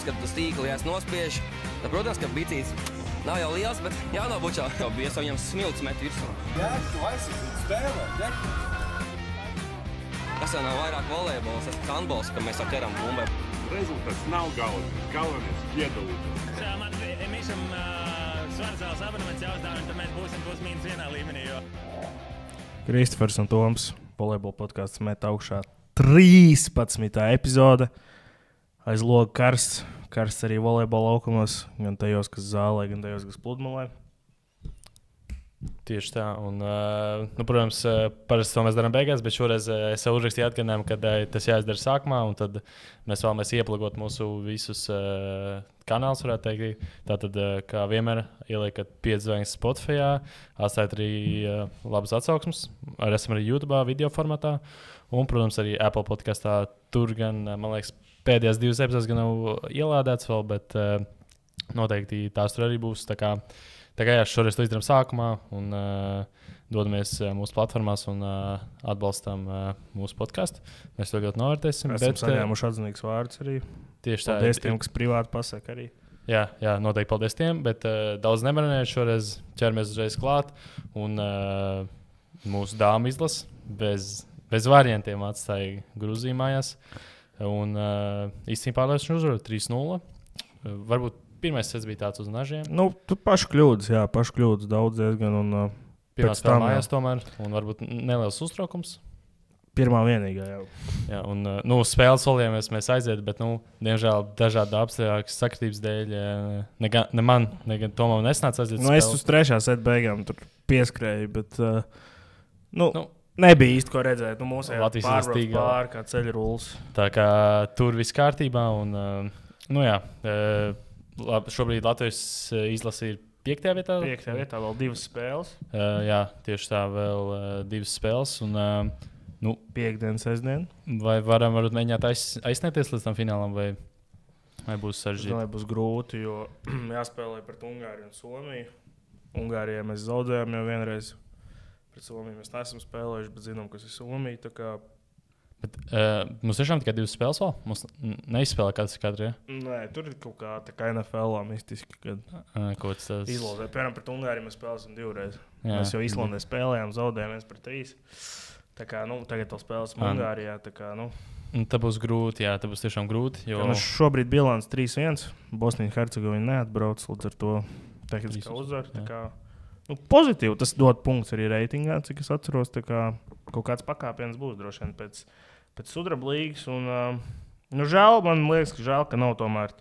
protams, kad tu stīkli nospiež, tad, protams, ka bicīts nav jau liels, bet jānobučā. Jau bies viņam smilts met virsū. Jā, tu aizsardzību spēlē, ja? Tas jau nav vairāk volejbols, tas handbols, ka mēs jau ķeram bumbai. Rezultāts nav galvenais piedalīties. Man Mišam Svarzāls abonements jāuzdāvina, tad mēs būsim plus-mīnus vienā līmenī. Kristofers un Toms, volejbola podkāsts met augšā 13. epizode. Aiz loga karsts arī volejbola laukumos, gan tajos, kas zālē, gan tajos, kas pludmalē. Tieši tā, un, protams, parasti to mēs darām beigās, bet šoreiz es jau uzrakstīju atgādinājumu, ka tas jāizdara sākumā, un tad mēs vēlamies ieplagot mūsu visus kanālus, varētu teikt. Tātad, kā vienmēr, ieliekat 5 zvaigznes Spotify, atstājat arī labas atsauksmes, esam arī YouTube video formatā, un, protams, arī Apple podkastā. Tur gan, man liekas, pēdējās 2 epizodes gan nav ielādēts vēl, bet noteikti tās tur arī būs. Tā kā jā, šoreiz to izdarām sākumā un dodamies mūsu platformās un atbalstam mūsu podcastu. Mēs to ļoti novērtēsim. Esam saņēmuši atzinīgus vārdus arī. Tieši tā. Paldies tiem, kas privāti pasaka arī. Jā, noteikti paldies tiem, bet daudz nemarinēju šoreiz ķeramies uzreiz klāt. Un mūsu dāma izlase bez variantiem atstāja Grūziju mājās. Un īstenībā pārliecinoši uzvaru 3-0. Varbūt pirmais sets bija tāds uz nažiem. Tu pašu kļūdas daudz diezgan. Pirmā spēlē mājās tomēr, un varbūt neliels uztraukums. Pirmā vienīgā jau. Jā, un spēles solījāmies mēs aiziet, bet, diemžēl dažādu apstākļu sakritības dēļ ne man, ne Tomam nesnāca aiziet spēles. Es uz 3. seta beigām tur pieskrēju, bet nebija īsti ko redzēt. Mūsu pārbrauc pāri kā ceļa rulls. Tā kā tur viss kārtībā, un, šobrīd Latvijas izlase ir 5. vietā. 5. vietā vēl 2 spēles. Jā, tieši tā, vēl 2 spēles. Un, Piektdien, sestdien. Vai varam mēģināt aizsniegties līdz tam finālam, vai būs sarežģīti? Vai būs grūti, jo jāspēlē pret Ungāriju un Somiju. Ungārijā mēs zaudējām jau vienreiz. Pret Somiju mēs neesam spēlējuši, bet zinām, kas ir Somija. Bet, mums tiešām tikai 2 spēles vēl? Mums neizspēlē katru, ja? Nē, tur ir kaut kā NFL-ā mistiski, kad izlozē. Piemēram, pret Ungāriju mēs spēlēsim 2 reizes. Mēs jau Islandē spēlējām, zaudējām 1-3. Tā kā, tagad vēl spēlēsim Ungārijā. Tā būs grūti, jā, tā būs tiešām grūti. Jo... Šobrīd bilants 3-1. Bosnija-Hercegovina neatbrauc, līdz ar to tehniskā uzvara. Pozitīvi, tas dod punkts arī reitingā, cik es atceros. Kaut kāds pakāpiens būs droši vien pēc sudraba līgas. Man liekas, ka nav tomēr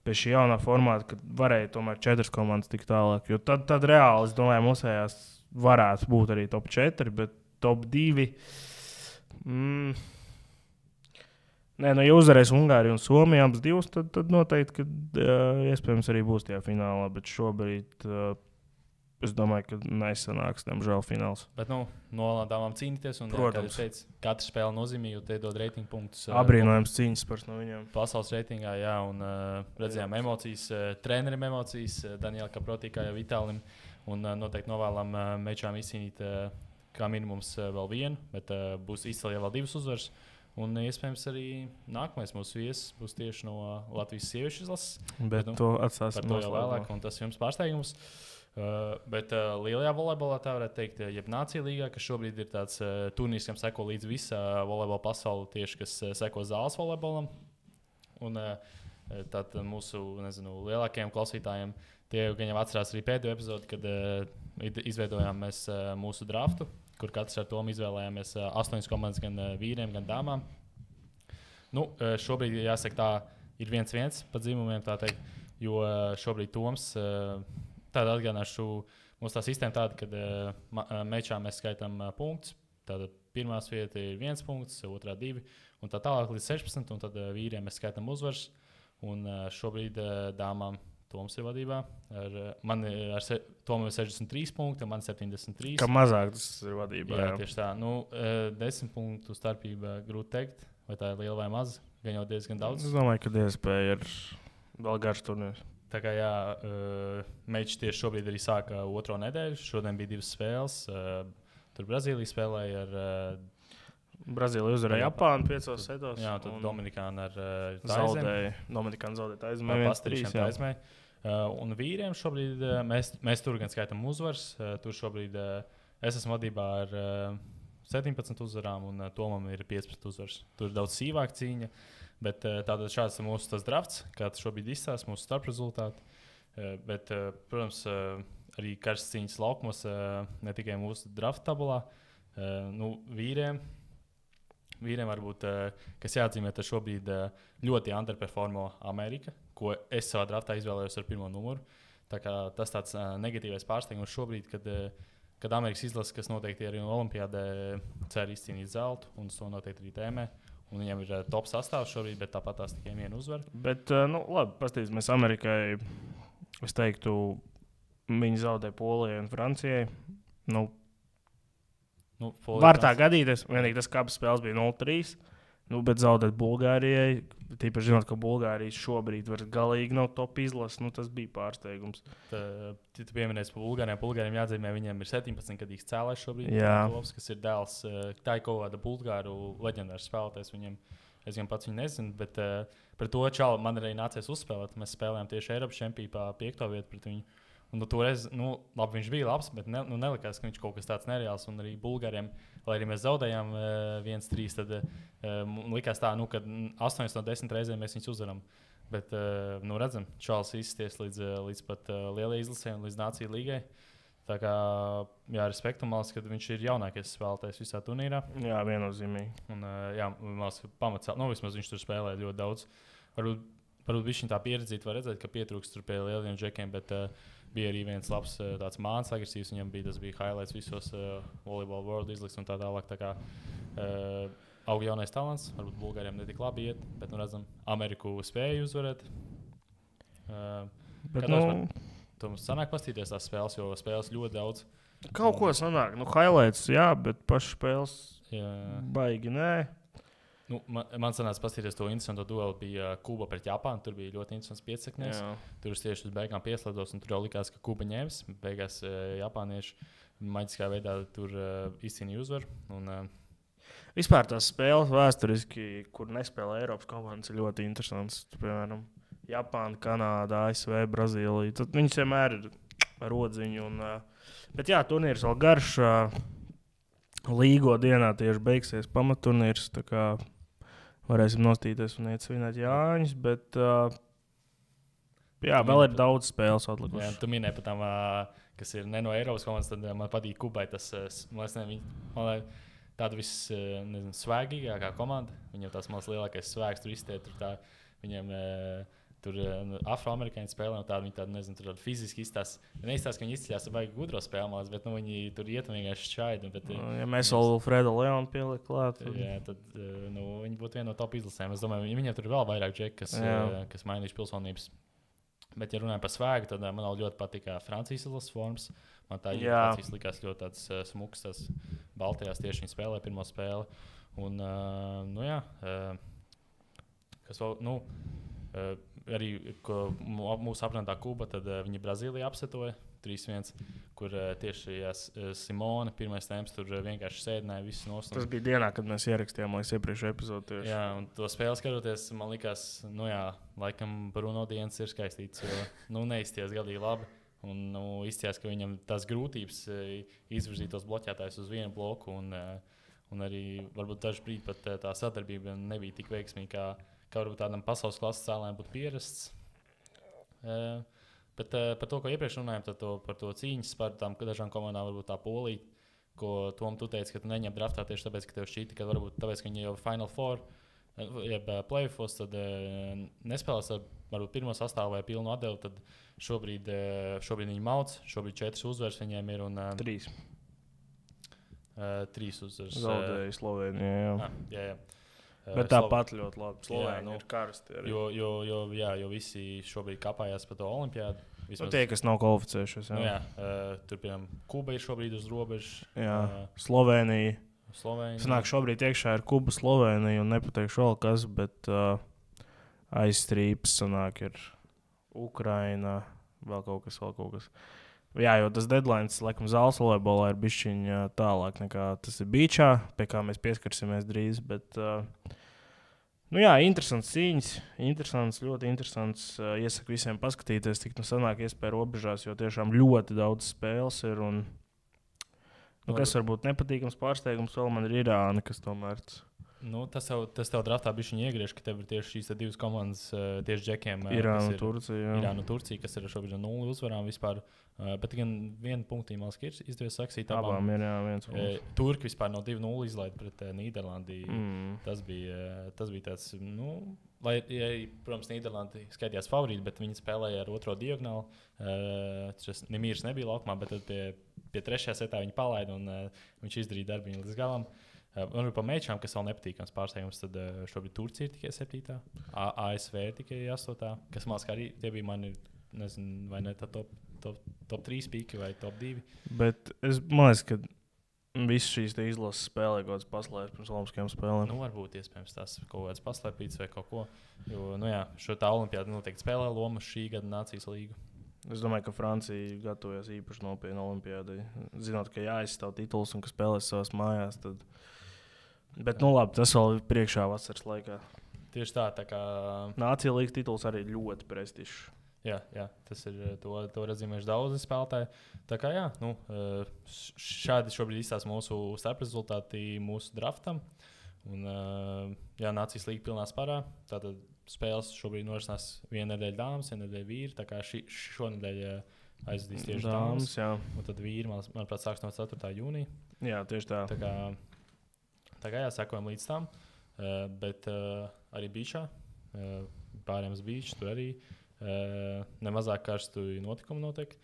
pie šī jaunā formāta, kad varēja tomēr 4 komandas tik tālāk. Jo tad reāli, es domāju, mūsējās varētu būt arī top 4, bet top 2. Ja uzvarēs Ungāriju un Somiju abas divas, tad noteikti, ka iespējams arī būs tajā finālā. Bet šobrīd es domāju, ka nesanāks, diemžēl, fināls. Bet, nolādāmām cīnīties. Un, kā jūs teicat, katra spēle nozīmē, jo te dod reitingu punktus. Abrīnojams cīņas par no viņiem. Pasaules reitingā, jā, un redzējām emocijas, trenerim emocijas, Daniela Kaprotī, kā jau Itālim. Un noteikti novēlam mečām izcīnīt kā minimums vēl vienu, bet būs izcili vēl 2 uzvaras. Un iespējams arī nākamais mūsu viesis būs tieši no Latvijas sieviešu izlases. Bet to atstāsim par to jau vēlāk, un tas jums pārsteigums. Bet lielajā volejbolā tā varētu teikt, jeb Nācija līgā, kas šobrīd ir tāds turnīrs, kam seko līdz visa volejbola pasaule, tieši kas seko zāles volejbolam. Un tad mūsu, lielākajiem klausītājiem, tie jau atcerās arī pēdējo epizodi, kad izveidojām mēs mūsu draftu, kur katrs ar Tomu izvēlējāmies 8 komandas gan vīriem, gan dāmām. Šobrīd, jāsaka, tā ir 1-1 pa dzimumiem, tā teikt, jo šobrīd Toms... Tāda atgādināšu, mums tā sistēma tāda, ka mečā mēs skaitām punktus. Tātad pirmā vieta ir 1 punkts, otrā 2, un tā tālāk līdz 16, un tad vīriem mēs skaitām uzvaras. Un šobrīd dāmām Toms ir vadībā. Tomam ir 63 punkti, un man 73. Kā mazāk tas ir vadībā. Jā, tieši tā. 10 punktu starpība grūti teikt, vai tā ir liela vai maza. Gan jau diezgan daudz. Es domāju, ka iespēja ir vēl garš turnīrs. Tā kā jā, mečs tieši šobrīd arī sāka 2. nedēļu. Šodien bija 2 spēles. Tur Brazīlija spēlēja ar Brazīlija uzvarēja Japānu 5 setos. Jā, tad Dominikāna ar zaudēja. Dominikāna zaudēja aizmēju. Aizmēju. Un vīriem šobrīd mēs tur gan skaitām uzvaras. Tur šobrīd es esmu vadībā ar 17 uzvarām, un Tomam ir 15 uzvaras. Tur ir daudz sīvāka cīņa. Bet tātad šāds ir mūsu tas drafts, kāds šobrīd izstāsta mūsu starprezultāti. Bet, protams, arī karstas cīņas laukumos, ne tikai mūsu drafta tabulā. Vīriem varbūt, kas jāatzīmē, tas šobrīd ļoti underperformo Amerika, ko es savā draftā izvēlējos ar 1. numuru. Tā kā tas tāds negatīvais pārsteigums šobrīd, kad Amerikas izlase, kas noteikti arī Olimpiādē cer izcīnīt zeltu, un to noteikti arī tēmē. Un viņiem ir top sastāvs šobrīd, bet tāpat tās tikai viena uzvara. Bet, labi, paskatīsimies Amerikai. Es teiktu, viņi zaudē Polijai un Francijai. Var tā gadīties. Vienīgi tas kāpes spēles bija 0-3. Bet zaudēt Bulgārijai, tīpaši zinot, ka Bulgārija šobrīd var galīgi nav top izlases, tas bija pārsteigums. Tu pieminēsi par Bulgāriem. Bulgāriem jāatzīmē, viņiem ir 17-gadīgs cēlājs šobrīd. Kovs, kas ir dēls. Tā ir kaut kāda bulgāru leģendārs spēlētājs viņam. Es gan pats viņu nezinu, bet par to čalu man arī nācies uzspēlēt. Mēs spēlējām tieši Eiropas čempionātā 5. vietu pret viņu. Un toreiz, labi, viņš bija labs, bet nelikās, ka viņš kaut kas tāds nereāls. Un arī Bulgāriem, lai arī mēs zaudējām 1-3, tad likās tā, ka 8 no 10 reizēm mēs viņus uzvaram. Bet, redzam, Čāls izsties līdz pat lielai izlasē un līdz Nāciju līgai. Tā kā, jā, respektu, malas, ka viņš ir jaunākais spēlētājs visā turnīrā. Jā, viennozīmīgi. Un, jā, malas pamats, vismaz viņš tur spēlē ļoti daudz. Varbūt viņš tā pieredzīta, var redzēt, ka pietrūkst tur pie lieliem džekiem, bet bija arī viens labs tāds māns agresīvs. Viņam bija highlights visos Volleyball World izliks un tā tālāk. Tā kā aug jaunais talants, varbūt Bulgāriem netik labi iet, bet, redzam, Ameriku spēja uzvarēt. Tu mums sanāk pastīties tās spēles, jo spēles ļoti daudz. Kaut ko sanāk. Highlights, jā, bet pašas spēles baigi, nē. Man sanāca pastīties to interesantu duelu, bija Kuba pret Japānu. Tur bija ļoti interesants piecaknieks. Tur es tieši uz beigām pieslēdos, un tur jau likās, ka Kuba ņems. Beigās japānieši maģiskā veidā tur izcīnīja uzvaru. Vispār tās spēles vēsturiski, kur nespēlē Eiropas komandas, ir ļoti interesants. Piemēram, Japāna, Kanāda, ASV, Brazīlija. Tad viņas vienmēr ir ar odziņu. Bet jā, turnīrs vēl garš. Līgo dienā tieši beigsies pamatturnīrs. Tā kā varēsim nostīties un iet svinēt Jāņus, bet jā, vēl ir daudz spēles atlikušas. Jā, tu minēji par tām, kas ir ne no Eiropas komandas, tad man patīk Kubai. Tas, tāda vissvēgīgākā komanda. Viņam tās mans lielākais svēgs tur iztiet. Viņiem tur afroamerikāņi spēlē, un viņi tādu, nezinu, tur fiziski izstāsta. Neizstāsta, ka viņi izceļās ar baigi gudro spēlēs, bet viņi tur iet un vienkārši šķaidi. Ja mēs vēl Fredo Leonu pielikt klāt. Jā, tad viņi būtu viena no top izlasēm. Es domāju, viņiem tur ir vēl vairāk džeki, kas mainījuši pilsonības. Bet, ja runājam par svēgu, tad man ļoti patīk Francijas izlases formas. Man tā Francijas likās ļoti tāds smuks, tas Baltijās tieši viņi spēlē pirmo spēli. Un, kas vēl, arī mūsu apvienotā Kuba, tad viņi Brazīliju apsetoja 3-1, kur tieši Simone, pirmais tēms, tur vienkārši sēdināja visus nost. Tas bija dienā, kad mēs ierakstījām iepriekšējā epizodē. Jā, un to spēli skatoties, man likās, laikam Bruno dienas ir skaistīts, jo neizties galīgi labi. Un izties, ka viņam tās grūtības izvirzīt tos bloķētājus uz vienu bloku, un arī varbūt dažu brīdi pat tā sadarbība nebija tik veiksmīga, kā varbūt tādam pasaules klases cēlājiem būtu pierasts. Bet par to, ko iepriekš runājām, par to cīņas par tām dažām komandām, varbūt tā Polija, ko Tom, tu teici, ka tu neņem draftā tieši tāpēc, ka tev šķīti, ka varbūt tāpēc, ka viņi jau Final Four, jeb playoffs, tad nespēlēs ar varbūt pirmo sastāvu vai pilnu atdevu, tad šobrīd viņi mauc, šobrīd 4 uzvaras viņiem ir un 3 uzvaras. Zaudēja Slovenija, jā. Bet tāpat ļoti labi. Slovēņi ir karsti. Jo visi šobrīd kapājās par to olimpiādu. Tie, kas nav kvalificējušies. Tur, piemēram, Kuba ir šobrīd uz robežas. Slovēnija. Sanāk šobrīd iekšā ir Kuba, Slovēnija un nepateikšu vēl kas, bet aizstrīps sanāk ir Ukraina, vēl kaut kas. Jā, jo tas deadline, laikam, zāles volejbolā ir bišķiņ tālāk nekā tas ir beachā, pie kā mēs pieskarsimies drīz. Bet, nu jā, interesants cīņas, ļoti interesants. Iesaku visiem paskatīties, cik sanāk iespēja robežās, jo tiešām ļoti daudz spēles ir. Un, kas varbūt nepatīkams pārsteigums, vēl man ir Irāna, kas tomēr... Tas tev draftā bija viņa iegriež, ka tev ir tieši šīs divas komandas tieši džekiem. Irāna un Turcija. Irāna un Turcija, kas ir šobrīd 0 uzvarām vispār. Bet gan vienu punktu ir izdevies saksīt abām. Ir, jā, viens punkts. Turki vispār no 2-0 izlaida pret Nīderlandi. Tas bija tāds, lai, protams, Nīderlandi skaitījās favorīti, bet viņi spēlēja ar otro diagonālu. Nemīrs nebija laukumā, bet tad pie trešajā setā viņi palaida un viņš izdarīja darbu līdz galam. Un par mečām, kas vēl nepatīkams pārsteigums, tad šobrīd Turcija ir tikai 7. ASV ir tikai 8. Kas man kā arī tie bija mani, nezinu, vai ne top 3 pīki vai top 2. Bet man liekas, ka visas šīs izlases spēlē kaut kāds paslēpts pirms Olimpiskajām spēlēm. Varbūt iespējams tās kaut kāds paslēpīts vai kaut ko. Jo, šo tā Olimpiāda noteikti spēlē lomu šī gada Nācijas līgu. Es domāju, ka Francija gatavojas īpaši nopietni Olimpiādai. Zinot, ka jāizstāv tituls un ka spēlēs savās mājās, tad... Bet, labi, tas vēl ir priekšā vasaras laikā. Tieši tā kā... Nācija līga tituls arī ļoti prestižs. Jā, tas ir, to redzījuši daudzi spēlētāji. Tā kā, šādi šobrīd izstās mūsu starprezultāti mūsu draftam. Un, Nācijas līga pilnā spārā. Tātad spēles šobrīd norisinās viena nedēļa dāmas, viena nedēļa vīri. Tā kā šonedēļ aizvadīs tieši dāmas. Un tad vīri, manuprāt, sāks no 4. jūnija. Jā, tieši tā. Tā kā sekojam līdz tam, bet arī beachā, pārējām uz beach, tur arī nemazāk karstu notikumu notiek.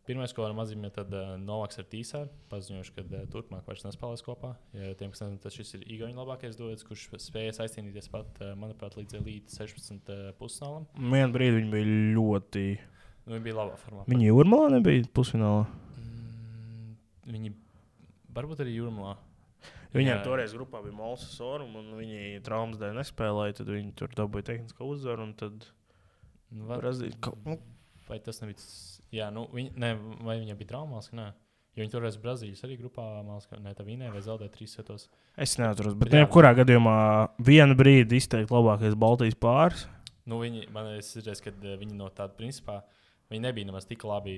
Pirmais, ko varam atzīmēt, tad Novaks ar Tīsāru paziņojuši, ka turpmāk vairs nespēlēs kopā. Tiem, kas nezinu, tas šis ir Igaņu labākais duets, kurš spējas aizcīnīties pat, manuprāt, līdz 16 pusfinālam. Vienu brīdi viņi bija ļoti... Viņi bija labā formā. Viņi Jūrmalā nebija pusfinālā? Viņi varbūt arī Jūrmalā. Viņiem toreiz grupā bija Molsa Sorum, un viņi traumas dēļ nespēlēja, tad viņi tur dabūja tehnisko uzvaru, un tad... Vai tas nebija... Jā, vai viņiem bija traumās, ka nē? Jo viņi toreiz Brazīlijas arī grupā mālas, ka tā vinēja vai zaudēja 3 setos. Es neatceros, bet jebkurā gadījumā vienu brīdi izteikt labākais Baltijas pāris. Man ir, kad viņi no tāda principā... Viņi nebija nemaz tik labi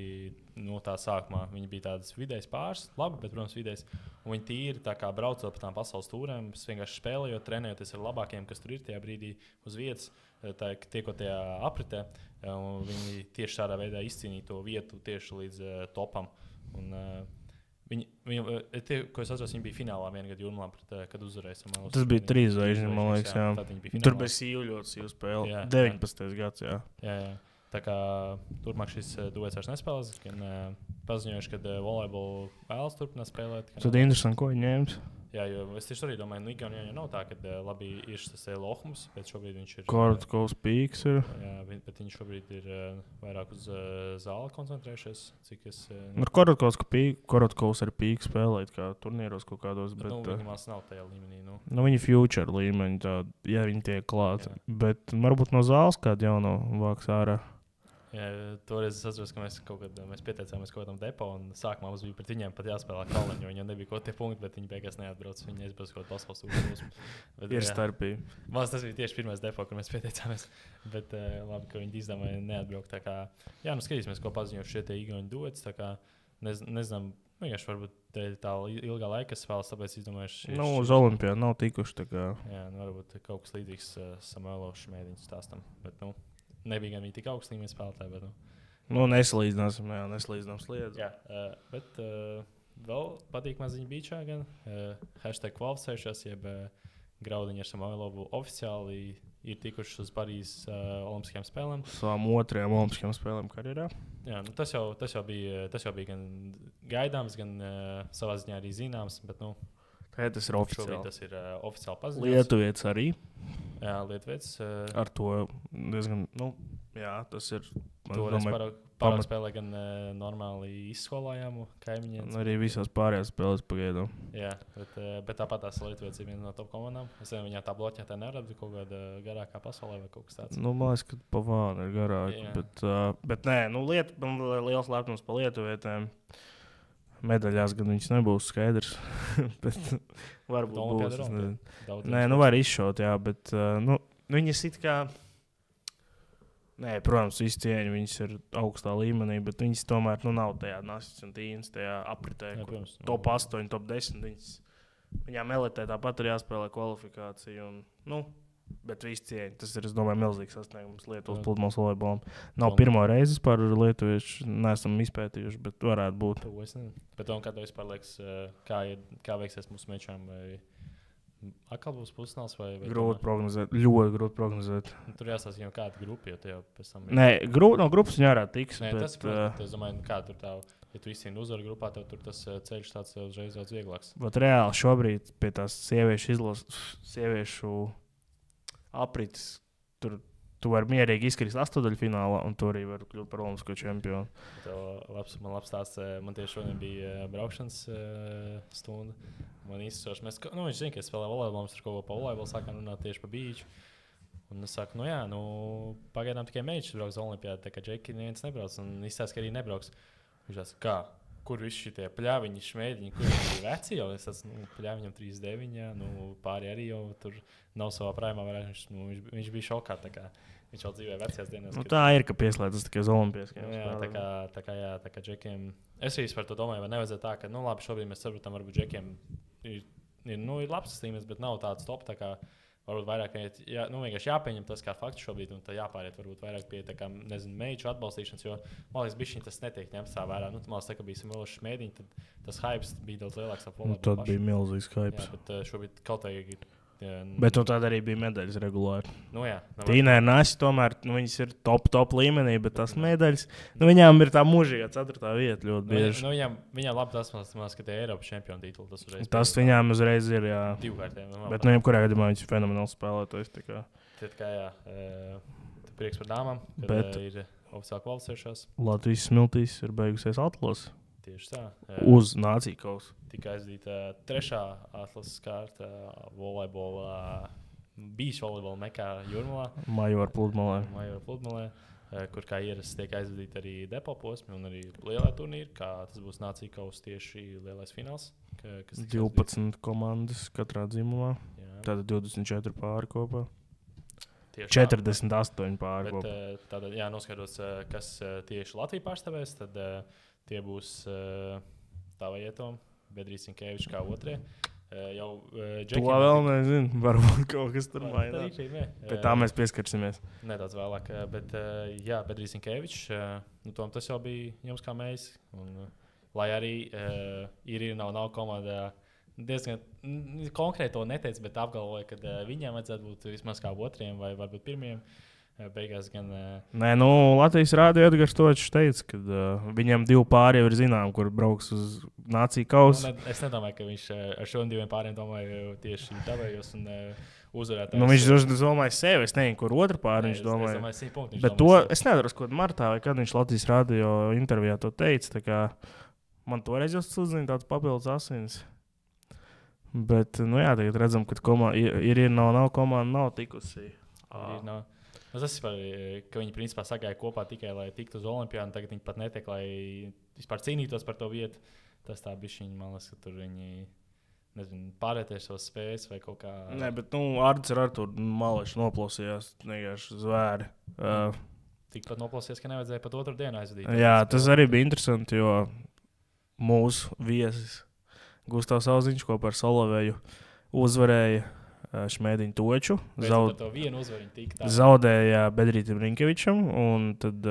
no tā sākumā. Viņi bija tādas vidējas pāris, labi, bet, protams, vidējas. Un viņi tīri tā kā braucot pa tām pasaules tūrēm, vienkārši spēlējot, trenējoties ar labākiem, kas tur ir tajā brīdī uz vietas, tiekot tajā apritē. Viņi tieši tādā veidā izcīnīja to vietu tieši līdz topam. Un, ko es atceros, viņi bija finālā vienā gadā Jūrmalā, kad uzvarēja Samuēlu. Tas bija 3 zvaigžņu, man liekas, jā. Tur bija sīvu ļoti sīvu spēli. Jā, 19. gads, jā. Jā. Tā kā turpmāk šis duets vairs nespēlēs, gan paziņojuši, ka volejbolu vēlas turpināt spēlēt. Tad interesanti, ko viņi ņēmis. Jā, jo es tieši arī domāju, Igaunijā jau nav tā, ka labi ir šis Lohums, bet šobrīd viņš ir... Korotkovs pīks ir. Jā, bet viņš šobrīd ir vairāk uz zāli koncentrējušies, cik es... Korotkovs ar pīku spēlēt kā turnīros kaut kādos, bet... Viņi mās nav tajā līmenī, Viņi future līmeņi, ja viņi tiek klāt. Bet varbūt no zāles kādu jauno vāks ārā. Jā, toreiz es atceros, ka mēs pieteicāmies kaut kādam depo, un sākumā mums bija pret viņiem pat jāspēlē Kalniņu, jo viņiem nebija kaut tie punkti, bet viņi beigās neatbrauc. Viņi aizbrauc kaut pasaules tūrus. Ir starpība. Tas bija tieši pirmais depo, kur mēs pieteicāmies. Bet labi, ka viņi izdomāja neatbraukt. Tā kā, skatīsimies, ko paziņojuši šie tie Igauni duets. Tā kā nezinām, vienkārši varbūt tā ilgā laika spēles, tāpēc izdomājuši... Uz Olimpiādu nav tikuši, tā kā... Jā, varbūt kaut kas līdzīgs Samuēlo Šmēdiņu stāstam, bet, nebija gan viņi tik augsts līmenis spēlētāji, bet... Neslīdzinām sliedzi. Jā, bet vēl patīkamā ziņa beachā gan. #kvalificējušās, jeb Graudiņi ar Samuēlovu oficiāli ir tikuši uz Parīzes Olimpiskajām spēlēm. Savām otrajām Olimpiskajām spēlēm karjerā. Jā, tas jau bija gan gaidāms, gan savā ziņā arī zināms, bet, tas ir oficiāli. Tas ir oficiāli paziņots. Lietuvietis arī. Jā, Lietuvietis. Ar to diezgan, tas ir Tur pārāk spēlē gan normāli izskolājām kaimiņiem. Arī visās pārējās spēlēs pagaidām. Jā, bet tāpat tās Lietuvietis ir viena no top komandām. Es nezinu, viņā tā bloķētā nerada kaut kāda garākā pasaulē vai kaut kas tāds. Nu, man liekas, ka Pavāna ir garāka. Bet nē, man liels lepnums par lietuvietēm. Medaļās gan viņš nebūs skaidrs. Bet varbūt būs. Nē, var izšaut, jā, bet viņas it kā... Nē, protams, visi cieņi, viņas ir augstā līmenī, bet viņas tomēr nav tajā Nastis un Tīnas, tajā apritē, top 8, top 10. Viņām elitē tāpat ir jāspēlē kvalifikācija. Bet visi cieņi, tas ir, es domāju, milzīgs sasniegums Lietuvas pludmales volejbolam. Nav pirmo reizi par lietuviešu, neesam izpētījuši, bet varētu būt. Bet kā tev vispār liekas, kā veiksies mūsu mečām? Atkal būs pusfināls vai grūti prognozēt, ļoti grūti prognozēt. Tur jāsaka, jau kāda grupa, jo te jau pēc tam... Nē, no grupas viņa ārā tiks. Nē, tas, protams, es domāju, kā tur tā, ja tu izcīni uzvaru grupā, tev tur tas ceļš tāds uzreiz daudz vieglāks. Bet reāli šobrīd pie tās sieviešu aprites, tur tu vari mierīgi izkrist astodaļfinālā, un tur arī var kļūt par olimpisko čempionu. Man labs stāsts, man tieši šodien bija braukšanas stunda. Man izsoši, viņš zina, ka es spēlēju volejbolu, mums tur kaut ko pa volejbolu sākām runāt tieši pa bīču. Un es saku, pagaidām tikai meitas brauks olimpiādi, tā kā Džeki neviens nebrauc, un izstāst, ka arī nebrauks. Viņš tās, kā? Kur visi šitie pļāviņi, šmēļiņi, kur viņi ir veci jau? Es esmu, pļāviņam 39, pāri arī jau tur nav savā prāmā vairāk. Viņš bija šokā, tā kā viņš jau dzīvoja vecajās dienās. Tā ir, ka pieslēdzas tikai uz olimpiskajiem spēlēm. Tā kā Džekiem, es arī par to domāju, vai nevajadzētu tā, ka, labi, šobrīd mēs saprotam, varbūt Džekiem ir labs līmenis, bet nav tāds top, tā kā varbūt vairāk vienkārši jāpieņem tas kā fakts šobrīd, un tā jāpāriet varbūt vairāk pie tā kā, meiču atbalstīšanas, jo, man liekas, bišķiņ tas netiek ņemts tā vērā. Man liekas, ka bija Simološs mēdiņi, tad tas hypes bija daudz lielāks ap volejbolu. Tad bija milzīgs hypes. Jā, bet šobrīd kaut kā ir. Bet tad arī bija medaļas regulāri. Jā. Tīnē ir Nasi, tomēr viņas ir top līmenī, bet tās medaļas, viņām ir tā mūžīgā 4. vieta ļoti bieži. Viņām labi tas, ka tie Eiropas čempionu tituli. Tas viņām uzreiz ir, jā. Divkārtiem. Bet jebkurā gadījumā viņas ir fenomenāls spēlētājs. Tad kā prieks par dāmām, kad ir oficiāli kvalificējušās. Latvijas smiltīs ir beigusies atlases. Tieši tā. Uz nāciju kausa. Tika aizdīta 3. atlases kārta volejbolā, bijis volejbola mekā Jūrmalā. Majora pludmalē. Kur kā ierasts tiek aizdīta arī depo posmi un arī lielā turnīra, kā tas būs nāciju kausa tieši lielais fināls. 12 komandas katrā dzimumā. Tātad 24 pāri kopā. 48 pāri kopā. Tātad, noskaidrots, kas tieši Latviju pārstāvēs, tad tie būs Tavajietom, Bedrīs Sinkevičs kā otrie. To vēl nezinu, varbūt kaut kas tur mainās. Pēc tā mēs pieskarsimies. Nedaudz vēlāk, bet Bedrīs Sinkevičs, tas jau bija jums kā mēs. Lai arī nav komandā, diezgan konkrēti to neteica, bet apgalvoja, ka viņiem vajadzētu būt vismaz kā otriem vai varbūt pirmiem. Beigās gan. Nē, Latvijas rādio Edgars Točs teica, ka viņam 2 pāri jau ir zinām, kur brauks uz nāciju kausu. Es nedomāju, ka viņš ar šiem 2 pāriem domāja tieši tavējos un uzvarētājus. Viņš domāja sevi, es nezinu, kur otru pāri viņš domāja. Es domāju, 100 punktu. Bet to es nedaru, kaut martā vai kad viņš Latvijas rādio intervijā to teica. Man toreiz jau uzzina tāds papildus asins. Bet, tagad redzam, ka nav komanda nav tikusi. Tas ir, ka viņi principā sagāja kopā tikai, lai tiktu uz olimpiādu, un tagad viņi pat netiek, lai vispār cīnītos par to vietu. Tas tā bišķiņi, man liekas, ka tur viņi, pārēties savas spējas vai kaut kā. Nē, bet, Ards ar Arturu Malešu noplausījās, vienkārši zvēri. Tikpat noplausījās, ka nevajadzēja pat otru dienu aizvadīt. Jā, tas arī bija interesanti, jo mūsu viesis Gustavs Auziņš kopā ar Soloveju uzvarēja Šmēdiņu Toču. Zaudēja Bedrītam Rinkevičam, un tad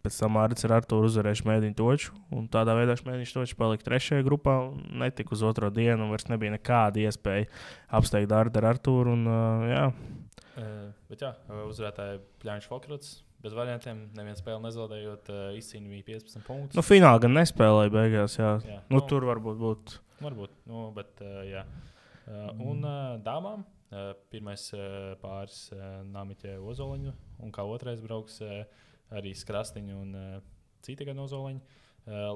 pēc tam Ards ar Arturu uzvarēja Šmēdiņu Toču. Un tādā veidā Šmēdiņš Toču palika 3. grupā un netika uz otro dienu, un vairs nebija nekāda iespēja apsteigt Ardu ar Arturu. Bet uzvarētāji Pļāņš Fokrots. Bez variantiem, nevienu spēli nezaudējot, izcīnīja 15 punktus. Finālā gan nespēlēja beigās, jā. Tur varbūt būtu. Varbūt, bet jā. Un dāmām pirmais pāris Namiķē Ozoliņu, un kā otrais brauks arī Skrastiņu un citi gan nozoliņi.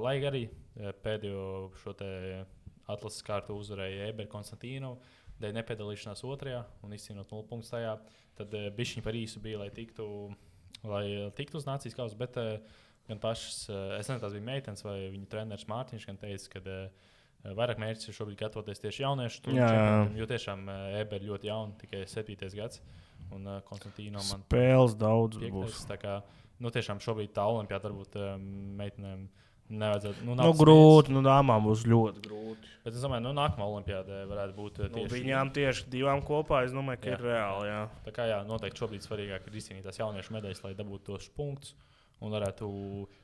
Lai arī pēdējo šo te atlases kārtu uzvarēja Eber Konstantīnu, dēļ nepiedalīšanās otrajā un izcīnot 0 punktus tajā, tad bišķiņi par īsu bija, lai tiktu uz nācijas kausu, bet gan pašas, es nezinu, tās bija meitenes vai viņu treneris Mārtiņš, gan teica, ka vairāk mērķis ir šobrīd gatavoties tieši jauniešu čempionātam, jo tiešām Eber ļoti jauna, tikai 7. gads, un Konstantīno man spēles daudz 5. būs. Tā kā, tiešām šobrīd tā olimpiāda varbūt meitenēm nevajadzētu. Grūti, dāmām būs ļoti grūti. Bet es domāju, nākamā olimpiāda varētu būt tieši. Viņām tieši 2 kopā, es domāju, ka ir reāli, jā. Tā kā noteikti šobrīd svarīgāk ir izcīnīt tās jauniešu medaļas, lai dabūtu tos punktus un varētu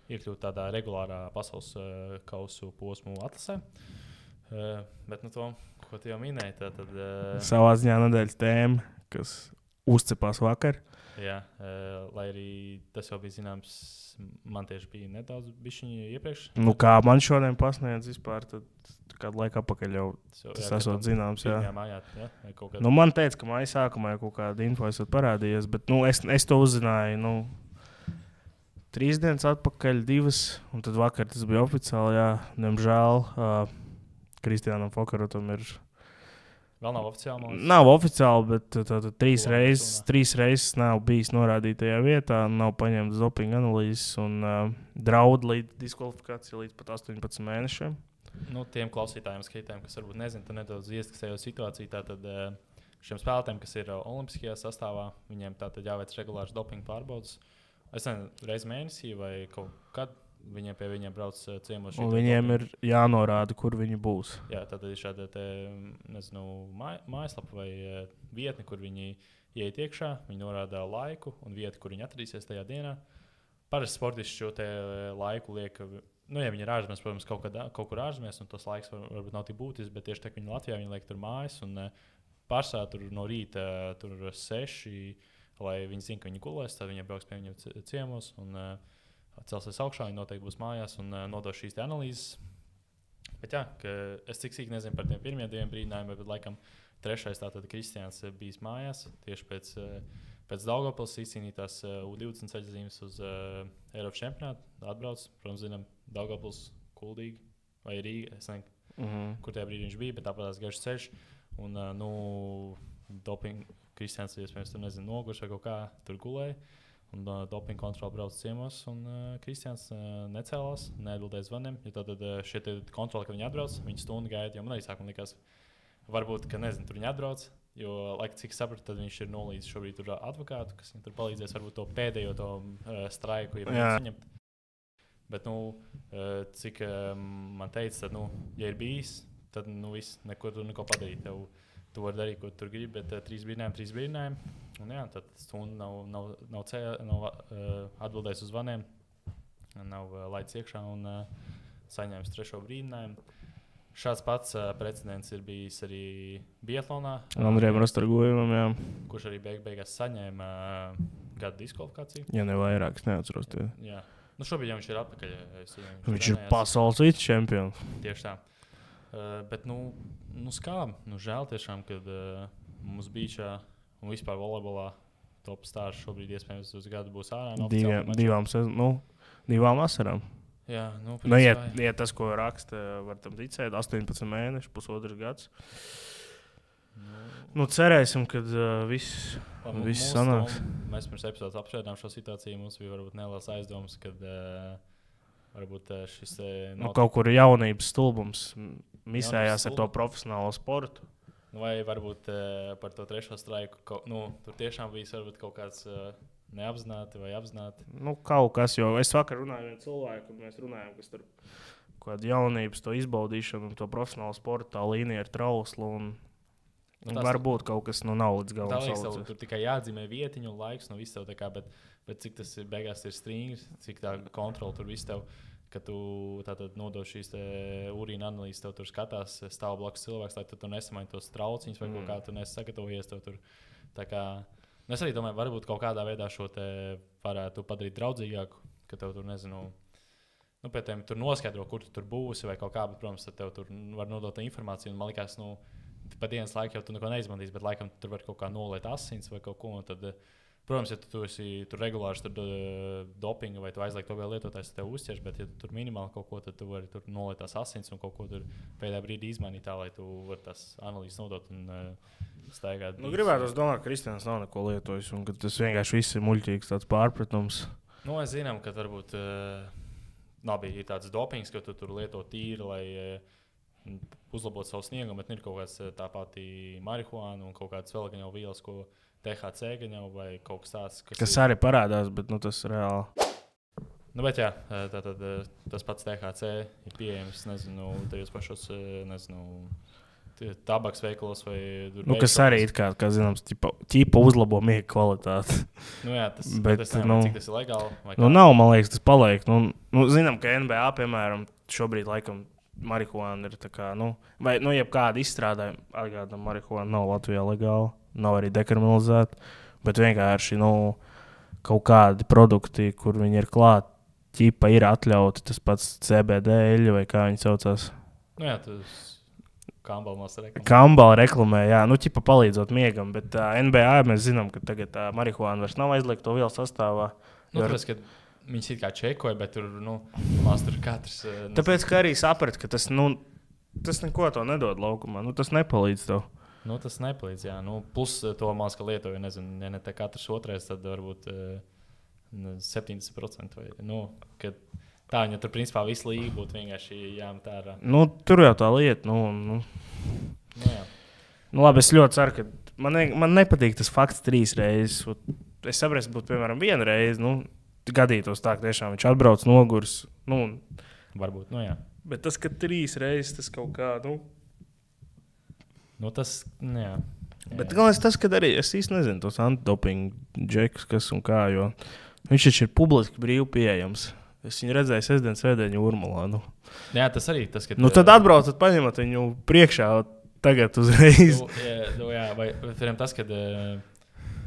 iekļūt tādā regulārā pasaules kausu posmu atlasē. Bet to, ko tu jau minēji, tad... Savā ziņā nedēļas tēma, kas uzcepās vakar. Jā, lai arī tas jau bija zināms, man tieši bija nedaudz bišķiņi iepriekš. Kā man šodien pasniedz vispār, tad kādu laiku apakaļ jau tas esot zināms. Jā. Mājā, man teica, ka māja sākumā jau kaut kāda info esot parādījies, bet es to uzzināju 3 dienas atpakaļ, 2, un tad vakar tas bija oficiāli, jā. Diemžēl Kristiānam Fokarotam ir... Vēl nav oficiāli? Nav oficiāli, bet 3 reizes nav bijis norādītajā vietā, nav paņemts dopinga analīzes un draud līdz diskvalifikācija līdz pat 18 mēnešiem. Tiem klausītājiem, skaitājiem, kas varbūt nezina, tad nedaudz ieskicējo situāciju, tātad šiem spēlētājiem, kas ir olimpiskajā sastāvā, viņiem tātad jāveic regulārs dopinga pārbaudas. Es nezinu, reiz mēnesī vai kaut kad. Viņiem pie viņiem brauc ciemos. Un viņiem ir jānorāda, kur viņi būs. Jā, tad ir šāda mājaslapa vai vietne, kur viņi ieiet iekšā. Viņi norāda laiku un vietu, kur viņi atradīsies tajā dienā. Parasti sportisti šo laiku liek, ja viņi ir ārzemēs, protams, kaut kur ārzemēs, un tas laiks varbūt nav tik būtisks, bet tieši tā, ka viņi Latvijā viņi liek tur mājas, un pārsvarā tur no rīta tur 6, lai viņi zina, ka viņi gulēs, tad viņi brauks pie viņiem ciemos, un celsies augšā, viņi noteikti būs mājās un nodos šīs analīzes. Bet jā, es cik sīk nezinu par tiem pirmiem 2 brīdinājumiem, bet laikam 3. tātad Kristiāns bijis mājās tieši pēc Daugavpils izcīnītās U20 ceļzīmes uz Eiropas čempionātu. Atbrauc, protams, zinām, Daugavpils, Kuldīgi vai Rīga, es nezinu, kur tajā brīdī viņš bija, bet tāpēc garš ceļš. Un, doping Kristiāns, iespējams, tur nezinu, nogurs vai kaut kā tur gulēja. Un dopinga kontrole brauc ciemos, un Kristiāns necēlās, neatbildēja zvaniem. Jo tad šie kontroli, kad viņi atbrauc, viņi stundu gaida, jo man arī sākumā likās, varbūt, ka nezinu, tur viņi atbrauc, jo, cik sapratu, tad viņš ir nolīdzis šobrīd tur advokātu, kas viņam tur palīdzēs varbūt to pēdējo straiku, ja viņš saņemt. Bet, cik man teica, tad, ja ir bijis, tad, viss, neko padarīt. Tu vari darīt, ko tu gribi, bet 3 brīdinājumi. Un jā, tad stunda nav atbildējis uz zvaniem, nav laids iekšā un saņēmis 3. brīdinājumu. Šāds pats precedents ir bijis arī biatlonā. Andrejam Rastargojumam, jā. Kurš arī beigās saņēma gada diskvalifikāciju. Ja ne vairāk, es neatceros. Jā. Šobrīd jau viņš ir atpakaļ. Viņš ir pasaules vicečempions. Tieši tā. Bet, skābi. Žēl tiešām, kad mums bija šā un vispār volejbolā top stārs šobrīd iespējams uz gadu būs ārā. 2 vasarām. Jā, ja tas, ko raksta, var tam ticēt, 18 mēneši, 1,5 gads. Cerēsim, ka viss sanāks. Mēs pirms epizodes apspriedām šo situāciju. Mums bija varbūt neliels aizdoms, kad varbūt šis kaut kur jaunības stulbums misējās ar to profesionālo sportu. Vai varbūt par to 3. straiku, tur tiešām bijis varbūt kaut kāds neapzināti vai apzināti? Kaut kas, jo es vakar runāju ar vienu cilvēku, un mēs runājām, kas tur kāda jaunības to izbaudīšanu un to profesionālo sportu, tā līnija ir trausla, un varbūt kaut kas nav līdz galam salicēs. Tur tikai jāatzīmē vietiņu un laiks, viss tev tā kā, bet cik tas ir beigās ir strīns, cik tā kontrola tur viss tev, ka tu tātad nodod šīs urīna analīzes, tev tur skatās, stāv blakus cilvēks, lai tu tur nesamaini tos trauciņus vai kaut kā tu nesagatavojies tev tur. Tā kā, es arī domāju, varbūt kaut kādā veidā šo te varētu padarīt draudzīgāku, ka tev tur, nezinu, pēc tiem tur noskaidro, kur tu tur būsi vai kaut kā, bet, protams, tad tev tur var nodot informāciju, un man likās, pa dienas laiku jau tu neko neizmantīs, bet laikam tur var kaut kā noliet asins vai kaut ko, un tad Protams, ja tu esi tur regulārs dopinga vai tu aizliek to vēl lietotājs, tev uzķers, bet ja tu tur minimāli kaut ko, tad tu vari tur noliet tās asins un kaut ko tur pēdējā brīdī izmainīt tā, lai tu vari tās analīzes nodot un staigāt. Gribētu domāt, ka Kristians nav neko lietojis un ka tas vienkārši viss ir muļķīgs tāds pārpratums. Es zinām, ka varbūt ir tāds dopings, ka tu tur lieto tīri, lai uzlabotu savu sniegumu, bet ir kaut kāds tā pati marihuāna un kaut kāds vēl gan jau vielas, ko THC gan jau vai kaut kas tāds. Kas arī parādās, bet tas reāli. Bet jā, tātad tas pats THC ir pieejams, nezinu, tajos pašos, tabaks veikalos vai... Kas arī ir kā zināms, ķipa uzlabo miega kvalitāti. Jā, tas cik tas ir legāli? Nav, man liekas, tas paliek. Zinām, ka NBA, piemēram, šobrīd laikam marihuāna ir tā kā, vai jebkāda izstrādājuma, atgādām, marihuāna nav Latvijā legāla, nav arī dekriminalizēta, bet vienkārši, kaut kādi produkti, kur viņi ir klāt, ķipa ir atļauti, tas pats CBD eļļa vai kā viņi saucās. Jā, tas Kambalas reklamē. Kambala reklamē, jā, ķipa palīdzot miegam, bet NBA mēs zinām, ka tagad marihuāna vairs nav aizliegta to vielu sastāvā. Tāpēc, ka viņas it kā čekoja, bet tur, mās tur katrs... Tāpēc, ka arī saprat, ka tas neko to nedod laukumā, tas nepalīdz tev. Tas nepalīdz, jā. Plus to mās, ka lietoju, nezinu, ja ne tā katrs otrais, tad varbūt 70% vai, kad tā viņa tur principā visu līgu būtu vienkārši jāmet ārā. Tur jau tā lieta, jā. Labi, es ļoti ceru, ka man nepatīk tas fakts 3 reizes. Es saprotu, būtu, piemēram, 1 reizi, gadītos tā, ka tiešām viņš atbrauc nogurs. Varbūt, jā. Bet tas, ka 3 reizes, tas kaut kā, tas, jā. Bet galvenais tas, ka arī, es īsti nezinu tos antidopingu džekus, kas un kā, jo viņš taču ir publiski brīvi pieejams. Es viņu redzēju sestdien, svētdien Jūrmalā. Jā, tas arī tas, ka... tad atbraucat, paņemat viņu priekšā tagad uzreiz. Jā, vai tas, kad...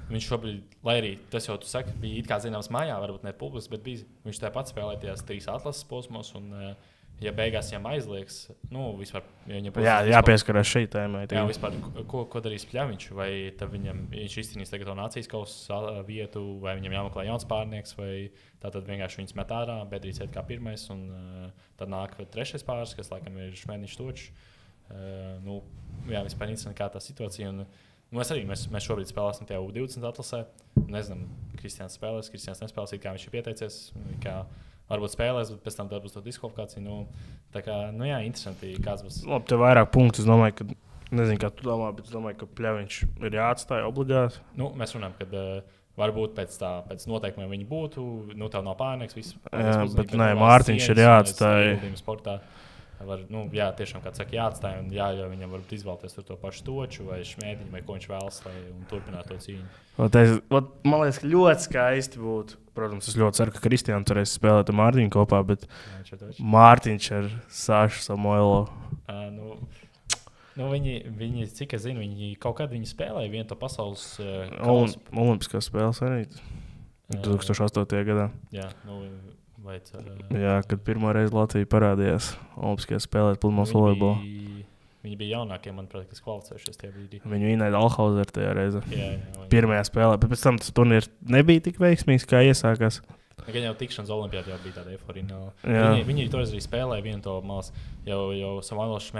Viņš šobrīd, lai arī tas jau tu saki, bija it kā zināms mājā, varbūt ne publiski, bet viņš tāpat spēlēja tajās 3 atlases posmos, un ja beigās viņam aizliegs, vispār... Ja jāpieskarās šī tēmai. Jā, vispār, ko darīs Pļaviņš, vai viņš izcīnīs tagad to nācijas kausa vietu, vai viņam jāmeklē jauns pārnieks, vai tātad vienkārši viņus met ārā, Bedrīs iet kā pirmais, un tad nāk 3. pāris, kas laikam ir Šmēniņš Točs. Jā, vispār interesanti, kā tā situācija, un mēs šobrīd spēlēsim tajā U20 atlasē. Nezinām, Kristians spēlēs, Kristians nespēlēs, kā viņš ir pieteicies, kā varbūt spēlēs, bet pēc tam būs to diskvalifikāciju. Tā kā, jā, interesanti, kāds būs. Labi, tev vairāk punktu, es domāju, ka, nezinu, kā tu domā, bet es domāju, ka Pļaviņš ir jāatstāja obligāti. Mēs runājam, kad varbūt pēc noteikumiem viņi būtu, tev nav pārnieks, viss. Jā, bet nē, Mārtiņš ir jāatstāja. Sportā. Jā, tiešām, kā saka, jāatstāj un jāļauj viņam varbūt izvēlēties to pašu Toču vai Šmēdiņu vai ko viņš vēlas, un turpināt to cīņu. Man liekas, ka ļoti skaisti būtu. Protams, es ļoti ceru, ka Kristians varēs spēlēt ar Mārtiņu kopā, bet Mārtiņš ar Sašu Samoilo. Viņi, cik es zinu, viņi kaut kad spēlēja vienu to pasaules Olimpiskās spēles arī 2008. gadā. Jā, Jā, kad pirmo reizi Latvija parādījās Olimpiskajās spēlēs pludmales volejbolā. Viņi bija jaunākie, manuprāt, kas kvalificējušies tajā brīdī. Viņu vinēja Alhauser tajā reizē. Jā. Pirmajā spēlē, bet pēc tam tas turnīrs nebija tik veiksmīgs, kā iesākās. Gan jau tikšanas olimpiādā jau bija tāda eforija. Viņi toreiz arī spēlēja vienu to malas, jau Samuēls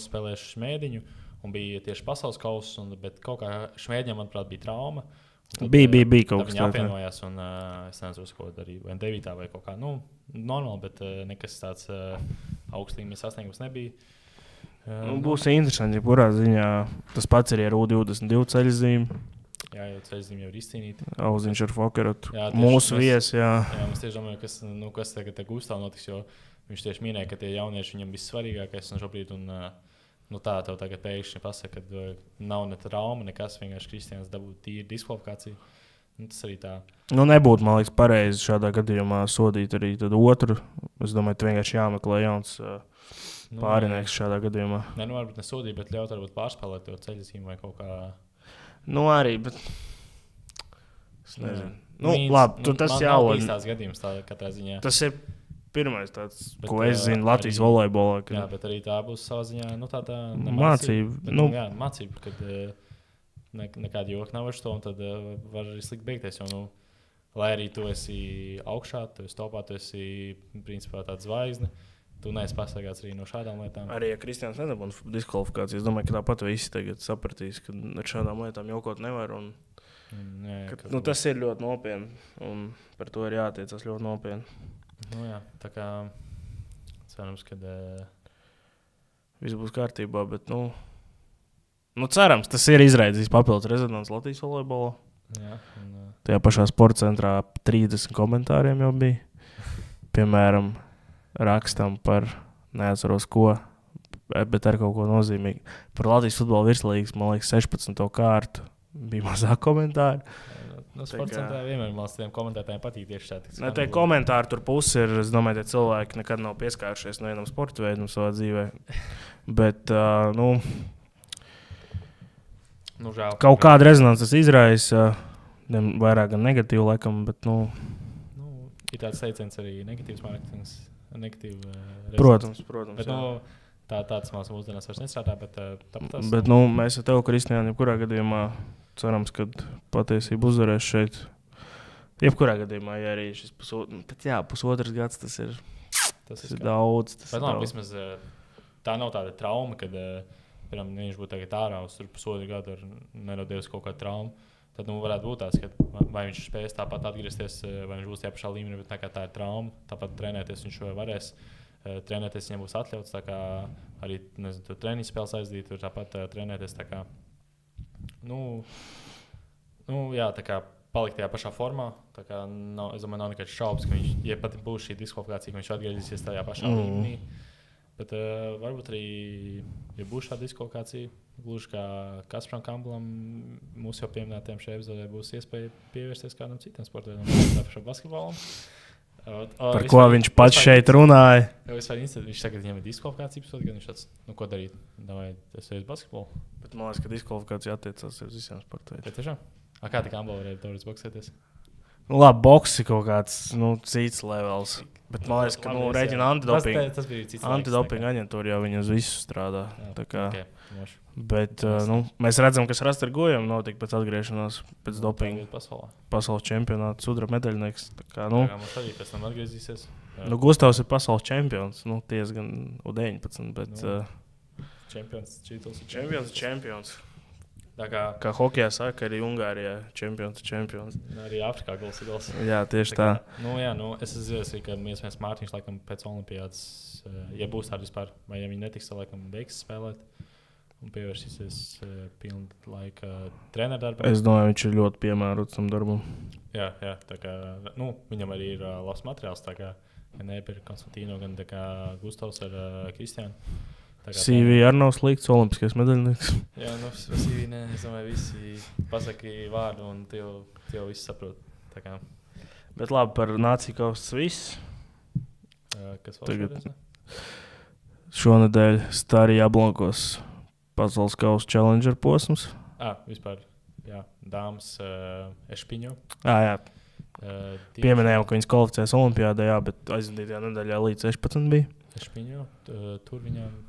spēlēja Šmēdiņu un bija tieši pasaules kausa, bet kaut kā Šmēdiņam, manuprāt, bija trauma. Bija kaut kas tāds. Viņi apvienojās un es nezinu, ko darīja. Vai 9. vai kaut kā, normāli, bet nekas tāds augstlīmeņa sasniegums nebija. Būs interesanti, ja kurā ziņā tas pats arī ar U22 ceļzīmi. Jā, jau ceļzīmi jau ir izcīnīti. Auziņš ar Fokerotu. Mūsu viesi, jā. Jā, mēs tieši domājam, kas tagad Gustavs notiks, jo viņš tieši minēja, ka tie jaunieši viņam vissvarīgākais un šobrīd. Tā tev tagad pēkšņi pasaka, ka nav ne trauma, nekas, vienkārši Kristians dabūja tīri diskvalifikāciju. Tas arī tā. Nebūtu, man liekas, pareizi šādā gadījumā sodīt arī otru. Es domāju, ka vienkārši jāmeklē jauns pārinieks šādā gadījumā. Varbūt ne sodīt, bet ļaut varbūt pārspēlēt to ceļzīmu vai kaut kā. Arī, bet es nezinu. Labi, tas jālod. Tas ir gadījums tā katrā ziņā. Tas ir pirmais tāds, ko es zinu Latvijas volejbolā. Jā, bet arī tā būs savā ziņā tāda mācība. Mācība, kad nekāda joka nav ar to, un tad var arī slikti beigties. Jo, lai arī tu esi augšā, tu esi topā, tu esi principā tāds zvaigzne, tu neesi pasargāts arī no šādām lietām. Arī, ja Kristians nedabūna diskvalifikāciju, es domāju, ka tāpat visi tagad sapratīs, ka ar šādām lietām jokot nevar. Tas ir ļoti nopietni, un par to ir jātiecas ļoti nopietni. Jā, tā kā cerams, ka viss būs kārtībā, bet, cerams, tas ir izraidījis papildus rezonanci Latvijas volejbolā. Jā, tajā pašā sporta centrā 30 komentāriem jau bija. Piemēram, rakstam par, neatceros ko, bet ar kaut ko nozīmīgu. Par Latvijas futbola virslīgas, man liekas, 16. kārtu bija mazāk komentāru. Sporta centrā vienmēr man tiem komentētājiem patīk tieši šādi. Tie komentāri tur pusi ir, es domāju, tie cilvēki nekad nav pieskārušies vienam sporta veidam savā dzīvē. Bet, žēl. Kaut kāda rezonanci tas izraisa, vairāk gan negatīvu laikam, bet, ir tāds teiciens arī negatīvs mārketings, Protams, bet, tāds mākslinieks mūsdienās vairs nestrādā, bet tāpat. Bet, mēs ar tevi, Kristiāni, jebkurā gadījumā cerams, ka patiesība uzvarēs šeit. Jebkurā gadījumā, ja arī šis pusotrs gads, tas ir daudz. Tas bet, vismaz tā nav tāda trauma, kad piemēram, viņš būtu tagad ārā uz pusotru gadu ar nerodējusi kaut kādu traumu. Tad varētu būt tāds, ka vai viņš spēs tāpat atgriezties, vai viņš būs tajā pašā līmenī, bet tā ir trauma. Tāpat trenēties viņš varēs. Trenēties viņam būs atļauts, tā kā arī treniņu spēles aizdīt, tur tāpat trenēties. Tā kā, tā kā palikt tajā pašā formā. Tā kā es domāju, nav nekāds šaubas, ka viņš, ja pat būs šī diskvalifikācija, ka viņš atgriezīsies tajā pašā līmenī. Bet varbūt arī, ja būs šāda diskvalifikācija, gluži kā Kasparam Kamplam, mūsu jau pieminētajiem šajā epizodē, būs iespēja pievērsties kādam citam sportam, tāpēc basketbolam. Par ko viņš pats šeit runāja? Viņš saka, ka viņam ir diskvalifikācija, tad viņš tāds, ko darīt? Davai, es eju uz basketbolu. Bet man liekas, ka diskvalifikācija attiecās uz visiem sporta veidiem. Tiešām? Kā tā Kampla varēja toreiz boksēties? Labi, boks ir kaut kāds cits levels. Bet man liekas, ka rēķina antidopinga aģentūra jau viņa uz visu strādā. Bet mēs redzam, kas Rastargojam notika pēc atgriešanās pēc dopinga. Pasaules čempionāta sudraba medaļnieks. Mums arī pēc tam atgriezīsies. Gustavs ir pasaules čempions. Ties gan U19, bet... Čempions. Kā hokejā saka, arī Ungārijā čempions. Arī Āfrikā gals ir gals. Jā, tieši tā. Es zinu, ka mēs Mārtiņš laikam pēc olimpiādas, ja būs tāda vispār, vai ja viņi netiks, tad laikam beigs spēlēt un pievērsīsies pilnu laika treneru darbam. Es domāju, viņš ir ļoti piemērots tam darbam. Jā, tā kā, viņam arī ir labs materiāls, tā kā gan Eper, Konstantīno, gan tā kā Gustavs ar Kristiānu. CV arī nav slikts, olimpiskais medaļnieks. Jā, CV nē, es domāju, visi pasaka vārdu un tie jau visi saprot. Bet labi, par nāciju kausa viss. Kas vēl šodien? Šonedēļ Starī Jablonkos pasaules kausa challenger posms. Vispār, jā, dāmas Ešpiņo. Jā. Pieminējām, ka viņas kvalificēs olimpiādē, jā, bet aizvadītajā nedēļā līdz 16 bija. Ešpiņo, tur viņam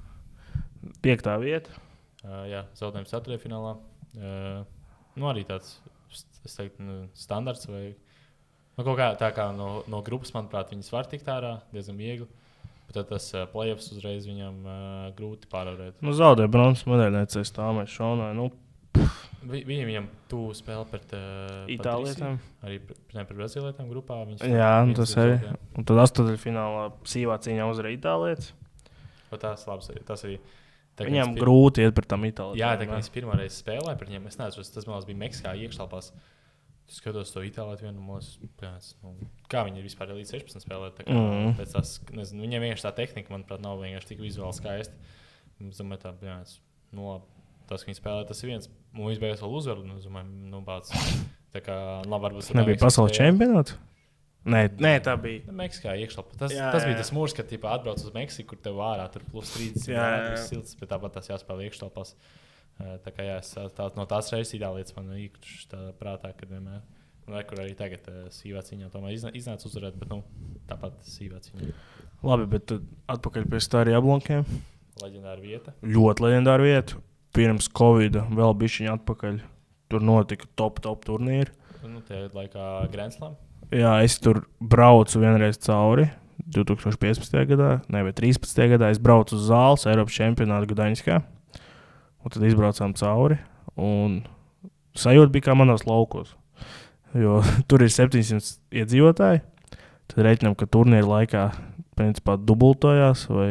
5. vieta. Jā, zaudējums 4. finālā. Arī tāds, es teiktu, standarts vai kaut kā tā kā no grupas, manuprāt, viņas var tikt ārā diezgan viegli. Bet tad tas play-offs uzreiz viņam grūti pārvarēt. Zaudēja bronzas medaļniecei Stāmai Šonai. Viņam tuvu spēle pret Itālietām. Arī pret Brazīlietām grupā. Jā, tas arī. Un tad 8. finālā sīvā cīņā uzvarēja Itālietis. Tas labs arī. Tas arī. Viņam grūti iet pret tam Itālijā. Jā, tā kā viņš pirmā reize spēlēja pret viņiem, es neatceros, tas man bija Meksikā iekštelpās. Skatos to Itāliju vienu, kā viņi ir vispār līdz 16 spēlēt. Pēc tās, nezinu, viņiem vienkārši tā tehnika, manuprāt, nav vienkārši tik vizuāli skaisti. Es domāju, tas, ka viņi spēlē, tas ir viens. Un viņš beigās vēl uzvaru, bāc. Tā kā, varbūt... Tas nebija pasaules čempionāts? Nē, tā bija. Meksikā iekšlapā. Tas bija tas mūrs, kad atbrauc uz Meksiku, kur tev ārā tur plus 30 grādu silts, bet tāpat tas jāspēlē iekšlapās. Tā kā no tās reizes Itālietis man īkšķi tā prātā, kad vienmēr. Kur arī tagad sīvā cīņā tomēr iznāca uzvarēt, bet tāpat sīvā cīņā. Labi, bet atpakaļ pie Starī Jablonkiem. Leģendāra vieta. Ļoti leģendāra vieta. Pirms Covida vēl bišķiņa atpakaļ. tur notika top turnīri. Nu, tie laikā Grand Slam. Jā, es tur braucu vienreiz cauri 2015. gadā, vai 13. gadā. Es braucu uz zāles Eiropas čempionātu Gdaņskā, un tad izbraucām cauri. Un sajūta bija kā manos laukos, jo tur ir 700 iedzīvotāji. Tad reiķinām, ka turnīra laikā principā dubultojās vai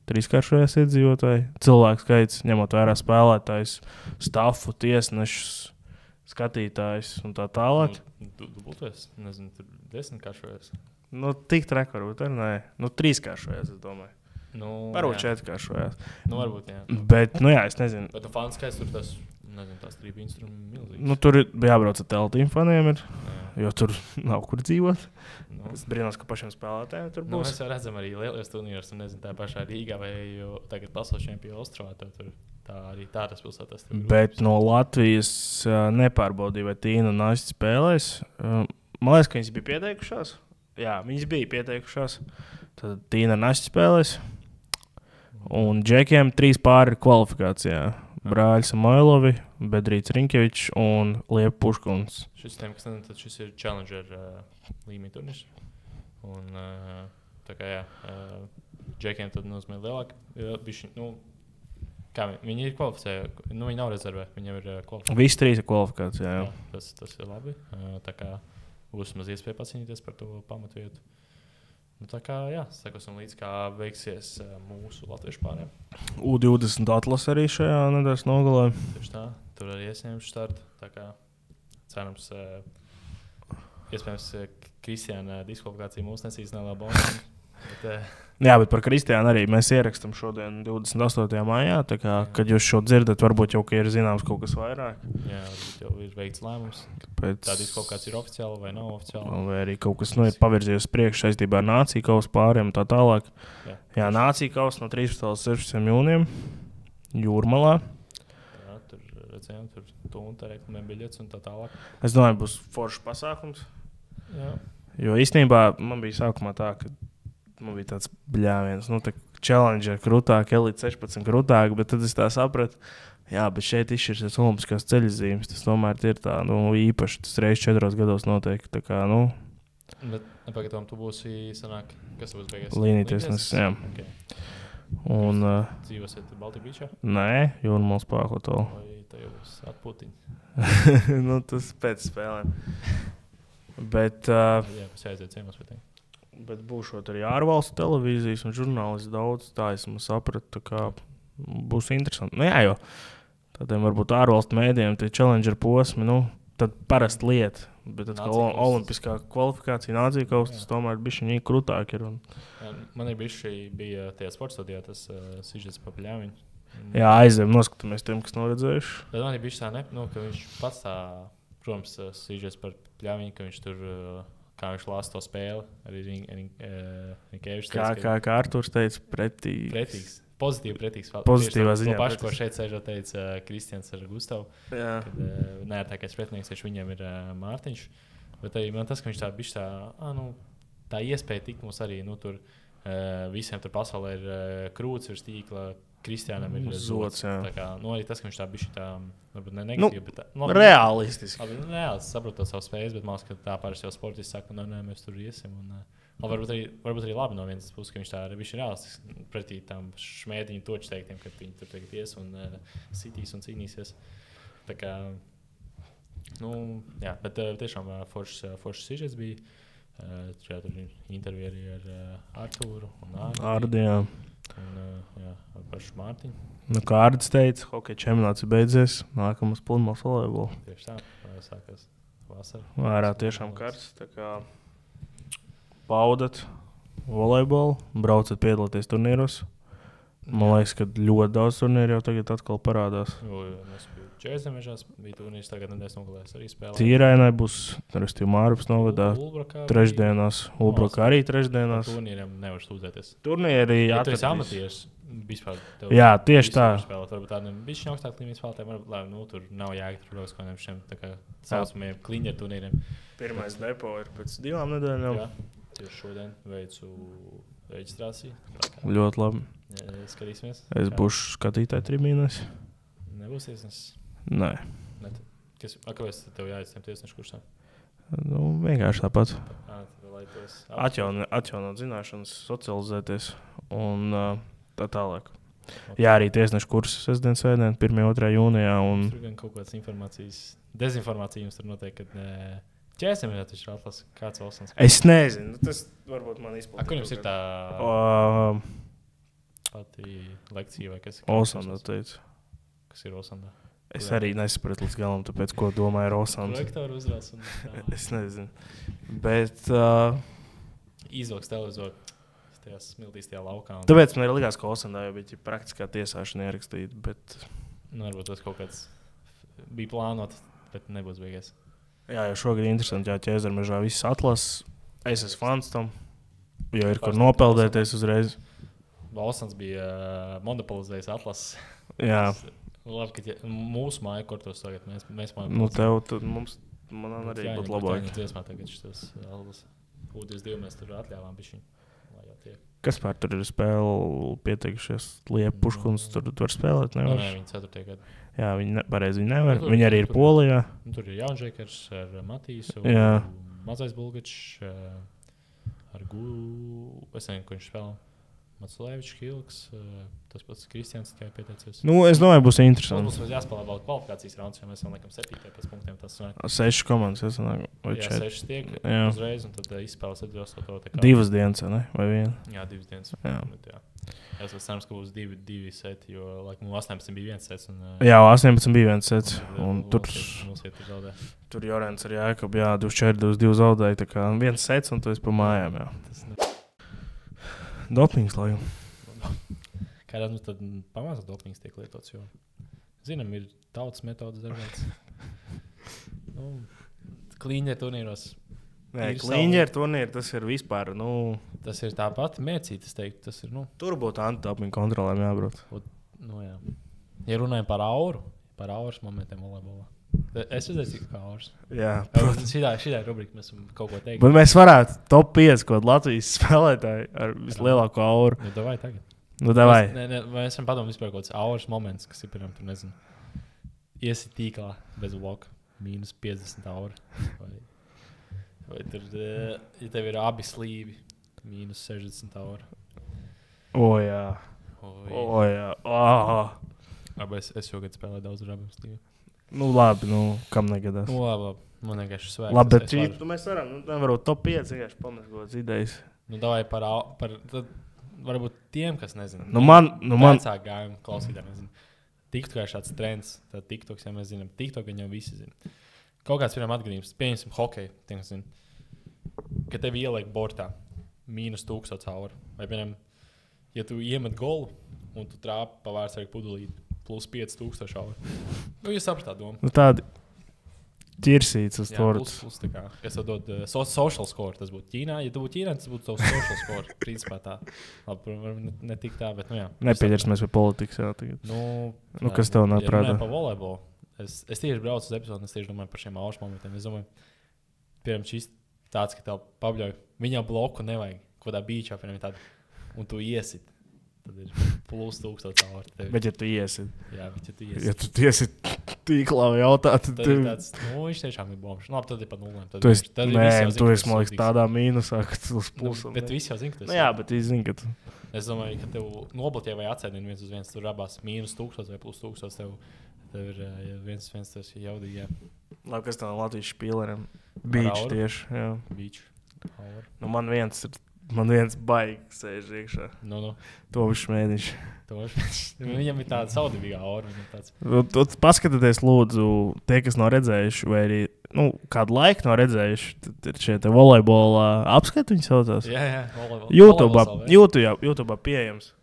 trīskāršojās iedzīvotāji. Cilvēku skaits, ņemot vērā spēlētājus, stafu, tiesnešus, skatītājus un tā tālāk. Dubultojas? Nezinu, tur 10kāršojas. Nu, tik trek varbūt, ar nē. Nu, 3kāršojās, es domāju. Nu, Varbūt 4kāršojās. Nu, varbūt, jā. Bet, nu jā, es nezinu. Bet fanu skaits tur tas, nezinu, tās trībiņas tur milzīgas. Nu, tur bija jābrauc ar teltīm faniem, jo tur nav kur dzīvot. Nu. Es brīnos, ka pašiem spēlētājiem tur Nu, būs. mēs jau redzam arī lielajos turnīros, un nezinu, tā pašā Rīgā vai tagad pasaules čempionu Ostrovā, tur tā arī tādas pilsētas. Bet no Latvijas nepārbaudīja, vai Tīna un Nācis spēlēs. Man liekas, ka viņas bija pieteikušās. Jā, viņas bija pieteikušās. Tad Tīna un Nācis spēlēs. Un Džekiem 3 pāri ir kvalifikācijā. Brāļi Samailovi, Bedrīts Rinkevičs un Liepa Puškuns. Šis tiem, kas nezinu, tad šis ir Challenger līmeņa turnīrs. Un tā kā jā, Džekiem tad nozīmē lielāk. Nu, kā viņi ir kvalificējuši, nu viņi nav rezervē, viņiem ir kvalifikācija. Visi 3 ir kvalifikācijā, jā. Tas ir labi. Tā kā būs maz iespēja pacīnīties par to pamatvietu. Nu, tā kā jā, sekosim līdz, kā veiksies mūsu latviešu pāriem. U20 atlas arī šajā nedēļas nogalē. Tieši tā, tur arī iesaņemšu startu. Tā kā cerams, iespējams, Kristiāna diskvalifikācija mūs nesīs nelā bonus. Jā, bet par Kristiānu arī mēs ierakstam šodien 28. maijā. Tā kā, kad jūs šo dzirdat, varbūt jau ir zināms kaut kas vairāk. Jā, varbūt jau ir veikts lēmums. Tā diskvalifikācija ir oficiāla vai nav oficiāla. Vai arī kaut kas ir pavirzījies priekš saistībā ar Nāciju kausa pāriem un tā tālāk. Jā, Nāciju kausa no 13. līdz 16. jūnijam Jūrmalā. Jā, tur redzējām, tur tunta reklamē biļets un tā tālāk. Es domāju, būs foršs pasākums. Jā. Jo īstenībā man bija sākumā tā, ka man bija tāds bļāviens, nu tā Challenger krūtāk, Elite 16 krūtāk, bet tad es tā sapratu, jā, bet šeit izšķirsies olimpiskās ceļzīmes, tas tomēr ir tā, nu, īpaši, tas reiz 4 gados noteikti, tā kā, nu. Bet, nepagaidām, tu būsi, sanāk, kas būs beigās? Līnītiesnes, jā. Okay. Un, dzīvosiet Baltī Beachā? nē, Jūrmals pārhotolu. Vai tā jau būs atpūtiņi? Nu, tas pēc spēlēm. Bet, Jā, pēc aiziet ciemos, bet bet būšot arī ārvalstu televīzijas un žurnālisti daudz, tā esmu sapratu, tā kā būs interesanti. Nu jā, jo tādiem varbūt ārvalstu mēdījiem tie Challenger posmi, nu, tad parasti lieta, bet tad kā olimpiskā kvalifikācija Nāciju kausa, tas tomēr bišķiņī krutāk ir. Un... Man arī bija tie sporta studijā, tas sižets pa Pļāviņu. Jā, aizējam, noskatāmies tiem, kas nav redzējuši. Tad man arī bišķi tā, ka viņš pats tā, protams, sižets par Pļāviņu, ka viņš tur... Kā viņš lāsa to spēli, arī Rinkēvičs teica. Kā Arturs teica, pretīgs. Pretīgs. Pozitīvi pretīgs. Pozitīvā ziņā. To pašu, ko šeit sēžot teica Kristians ar Gustavu. Jā. Kad neērtākais pretinieks, viņš viņam ir Mārtiņš. Bet arī man tas, ka viņš tā bišķi tā, tā iespēja tikt mums arī, nu tur visiem tur pasaulē ir krūts virs tīkla, Kristiānam ir zots. Tā kā, nu arī tas, ka viņš tā bišķi tā, varbūt ne negatīvi, bet tā. Nu, realistiski. Reāli saprotot savu spējas, bet māc, ka tā pāris jau sportisti saka, nē, mēs tur iesim. Un, varbūt arī labi no vienas puses, ka viņš tā arī bišķi realistiski pretī tam šmēdiņu toču teiktiem, kad viņi tur tagad ies un sitīs un cīnīsies. Tā kā, nu, jā, bet tiešām foršs sižets bija. Tur intervija arī ar Artūru un Ardi, jā. Un, jā, ar pašu Mārtiņu. Nu, kā Ardis teica, hokeja čempionāts ir beidzies, nākamais pludmales volejbola. Tieši tā, sākās vasara. Vērā tiešām karsts, tā kā baudat volejbolu, braucat piedalīties turnīros. Man liekas, ka ļoti daudz turnīru jau tagad atkal parādās. Mēs biju Čēzemežās, bija turnīrs, tagad nedēļas nogalēs arī spēlē. Tīrainai būs, restīvi Mārups novadā, trešdienās, Ulbraka arī trešdienās. Turnīriem nevar sūdzēties. Turnīri ja tu atradīs. esi amatieris, vispār tev Jā, tieši tā. Spēlēt. Varbūt tādiem bišķi augstāk līmeņa spēlētājiem, lai, nu, tur nav jāiet tur kaut kādiem šiem, tā kā saucamiem kliņģeru turnīriem. Pirmais depo ir pēc 2 nedēļām. Jā, tieši šodien veicu reģistrāciju. Ļoti labi. Skatīsimies. Es būšu skatītāji tribīnēs. Nebūs iesnes? Nē. Kāpēc tev jāizcem tiesnešu kursā? Nu, vienkārši tāpat. Lai tu esi Atjaunot zināšanas, socializēties un tā tālāk. Jā, arī tiesnešu kursus sestdien, svētdien, 1.2. jūnijā. Un... Tur gan kaut kādas informācijas, dezinformācija jums tur noteikti, kad ķēsim jau taču atlas, kāds Olsons. Es nezinu, tas varbūt man izplatīt. Kur jums ir tā pati lekcija vai kas? Olsonda teica. Kas ir Olsonda? Es arī nesapratu līdz galam, tāpēc, ko domāja Rosans. Projektoru uzrās un es nezinu. Bet... Izvilks televizoru tajā smiltīs tajā laukā. Tāpēc man ir likās, ka Olsandā jau bija praktiskā tiesāšana ierakstīta, bet... Nu, varbūt tas kaut kāds bija plānot, bet nebūs beigās. Jā, jau šogad interesanti, jā, Ķēzarmežā viss atlases. Es esmu fans tam, jo ir kur nopeldēties uzreiz. Olsons bija monopolizējis atlases. Jā. Labi, ka mūsu māja, kur tos tagad mēs mājam. Nu, tev, man arī būtu labāk. Jā, dziesmā tagad šitos albus. U22 mēs tur atļāvām bišķiņu. Kas pār tur ir spēle pieteikušies? Liepa Puškuns tur var spēlēt, nevar? Nē, viņi 4. gadu. Jā, pareizi viņi nevar. Viņi arī ir Polijā. Tur ir Jaunžēkers ar Matīsu, Mazais Bulgačs, ar es nezinu, ko viņš spēlē. Matsulēvičs, Hilks, tas pats Kristians tikai pieteicies. Nu, es domāju, būs interesanti. Mums būs jāspēlē vēl kvalifikācijas rauns, jo mēs vēl nekam 7. pēc punktiem. Tas 6 komandas, jāsanāk. Jā, 6 tiek uzreiz, un tad izspēles atbilst to. 2 dienas, ne? Vai 1? Jā, 2 dienas. Jā. Es vēl cerams, ka būs 2 seti, jo laikam 18 bija 1 sets. Jā, 18 bija 1 sets. Un tur zaudē. Tur Jorens ar Jākabu, jā, 24-22 zaudēja. Tā kā 1 sets, un tu esi pa mājām, jā. Dopings, lai jau. Kādā nu tad pamazs dopings tiek lietots, jo, zinām, ir tautas metodas dažādas. Klīņģeru turnīros. Nē, klīņģeru turnīri, tas ir vispār, Tas ir tāpat mērcīt, es teiktu, tas ir, Tur būtu antidopinga kontrolēm jābrauc. Jā. Ja runājam par auras momentiem volejbolā. Es redzēju, cik kā auras. Jā. Šitā rubrika mēs kaut ko teikt. Bet mēs varētu top 5 kaut Latvijas spēlētāji ar vislielāko auru. Nu, davai tagad. Nu, davai. Mēs esam padomā vispār kaut kāds auras moments, kas ir, piemēram, tur nezinu, iesi tīklā bez bloka, mīnus 50 aura. Vai tur, ja tev ir abi slīvi, mīnus 60 aura. Jā. Es šogad spēlēju daudz ar abiem slīviem. Nu, labi, kam negadās. Labi. Man vienkārši svēks. Labi, bet mēs varam, nevaram top 5 vienkārši pamest kaut kādas idejas. Davai par tad varbūt tiem, kas nezina. Man vecāk gājumu klausītājiem nezinu. TikTok ir šāds trends, tad TikToks, ja mēs zinām, TikTok jau visi zina. Kaut kāds vienam atgadījums, pieņemsim hokeju, tiem, kas zina, ka tevi ieliek bortā mīnus 1000 aura. Vai, piemēram, ja tu iemet golu un tu trāpi pa vārdsargu pudulīt, plus 5000 aura. Jūs saprat tā doma. Tādi ķirsīts uz torts. Plus tā kā, kas tev dod social score, tas būtu Ķīnā. Ja tu būtu Ķīnā, tas būtu tavs social score. Principā tā. Labi, ne tik tā, bet, jā. Nepieķersimies pie politikas, jā, tagad. Kas tev nav prātā? Ja par volejbolu. Es tieši braucu uz epizodu, es tieši domāju par šiem auras momentiem. Es domāju, piemēram, šis tāds, ka tev pabļauj, viņam bloku nevajag, kodā bīčā, piemēram, tādu, un tu iesit. Tad ir plus 1000 aura. Bet ja tu iesit. Jā, bet ja tu iesit. Ja tu iesit tīklā vai jautā, tad ir tāds, viņš tiešām ir bombs. Labi, tad ir pat nulēm. Tu esi, man liekas, tādā mīnusā, ka tu uz plusu. Bet visi jau zina, ka tu esi. Jā, bet viņi zina, ka tu. Es domāju, ka tev nobloķē vai atsēdini 1 uz 1, tur abās mīnus 1000 vai plus 1000, tev ir 1 uz 1, tas ir jaudīgi, jā. Labi, kas tādam Latvijas špīleriem? Beach tieši, jā. Beach. Aura. Man viens baigs sēž iekšā. Tovišs Mēdiņš. Viņam ir tāda saudabīgā aura. Paskatieties, lūdzu, tie, kas nav redzējuši, vai arī kādu laiku nav redzējuši, tad ir šie te volejbola apskati, viņi saucās. Jā, volejbola. YouTube pieejams.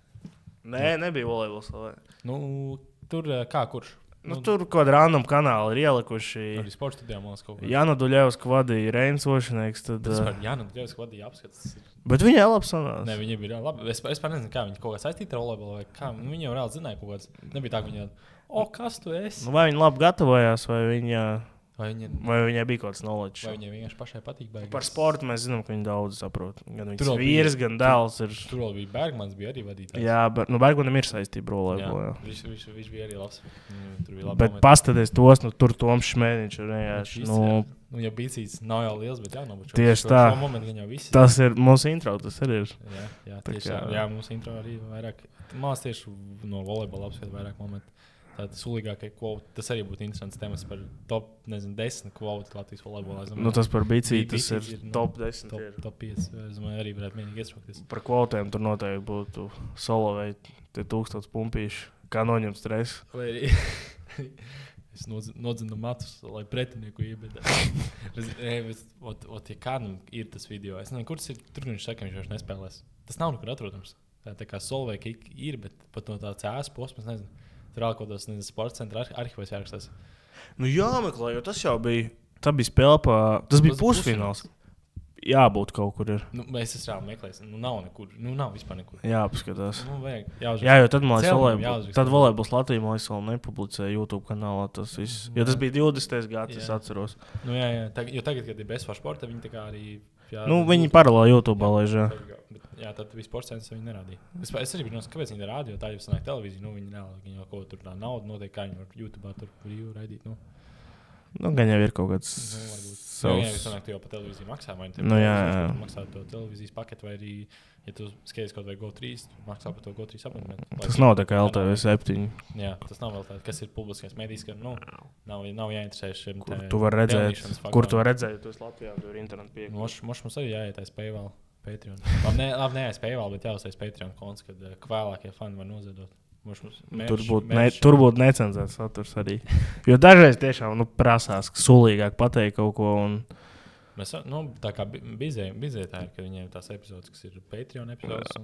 Nē, nebija volejbols. Tur kā kurš? Tur kaut kāda random kanāla ir ielikuši. Arī sporta studijā mums kaut kā. Jāna Duļevska vadīja Reinis Ošinieks. Jāna Duļevska vadīja apskats. Bet viņai labi sanāca. Nē, viņa bija labi. Es nezinu, kā viņa kaut kā saistīta ar volejbolu vai kā. Viņa jau reāli zināja kaut kāds. Nebija tā, ka viņa, kas tu esi? Vai viņa labi gatavojās, vai viņa Vai viņai bija kaut kāds knowledge. Vai viņai vienkārši pašai patīk bēgas? Par sportu mēs zinām, ka viņi daudz saprot. Gan viņas Tur vēl vīrs, gan dēls ir. Tur vēl bija Bergmans, bija arī vadītājs. Jā, bet Bergmanam ir saistība rolēbolā. Viņš bija arī labs. Tur bija labi Bet momenti. pastaties tos, tur Toms Šmēniņš ir vienkārši. Ja bīcīts nav jau liels, bet jānobučo. Tieši tā. Šo momentu gan jau visi. Tas ir mūsu intro, tas arī ir. Jā, tieši tā. Jā, mūsu intro arī vairāk. Mās tieši no volejbola apskat vairāk momentu. Tātad sulīgākie kvoti. Tas arī būtu interesants temats par top, 10 kvoti Latvijas volejbolā. Tas par bīcīti, tas ir top 10. Top 5. Es domāju, arī varētu mierīgi iesprokties. Par kvotiem tur noteikti būtu solovei tie 1000 pumpīši. Kā noņemt stresu. Vai arī es nodzinu matus, lai pretinieku iebedētu. Ja kādam ir tas video, es nezinu, kur tas ir, tur viņš saka, viņš vairs nespēlēs. Tas nav nekur atrodams. Tā kā solovei ir, bet pat no tā CS posmas, nezinu. Tur vēl kaut kādos sporta centra arhīvos jārakstās. Jāmeklē, jo tas jau bija. Tā bija spēle tas bija pusfināls. Jābūt kaut kur ir. Es reāli meklēju. Nav nekur. Nav vispār nekur. Jāpaskatās. Vajag. Jā, jo tad, man liekas, tad volejbols Latvijā, man liekas, vēl nepublicēja YouTube kanālā tas viss. Jo tas bija 20. gads, es atceros. Jā. Jo tagad, kad ir bezsvaru sporta, viņi tā kā arī... viņi paralēli YouTube laiž, jā. Jā, tad viss porcelāns viņi nerādīja. Es arī biju nosaka, kāpēc viņi rādīja, jo tā jau sanāk televīzija. Viņi reāli, viņi jau kaut tur tā nauda notiek, kā viņi var YouTube tur brīvu raidīt. Gan jau ir kaut kāds savs... Jā, sanāk, tu jau pa televīziju maksā, vai tu maksā to televīzijas paketu, vai arī, ja tu skaties kaut vai GO3, maksā par to GO3 abonementu. Tas nav tā kā LTV 7. Jā, tas nav vēl tā, kas ir publiskais medijs, ka, nav jāinteresē šiem Kur tu var redzēt, tu esi Latvijā, tu ir internetu piekļuvi. Mums arī jāietais paywall. Patreon. Labi, neaiz paywall, bet jāuztais Patreon konts, kad vēlākie fani var noziedot. Tur būtu necenzēts saturs arī. Jo dažreiz tiešām prasās sulīgāk pateikt kaut ko. Mēs tā kā bizē tā ir, ka viņiem tās epizodes, kas ir Patreon epizodes.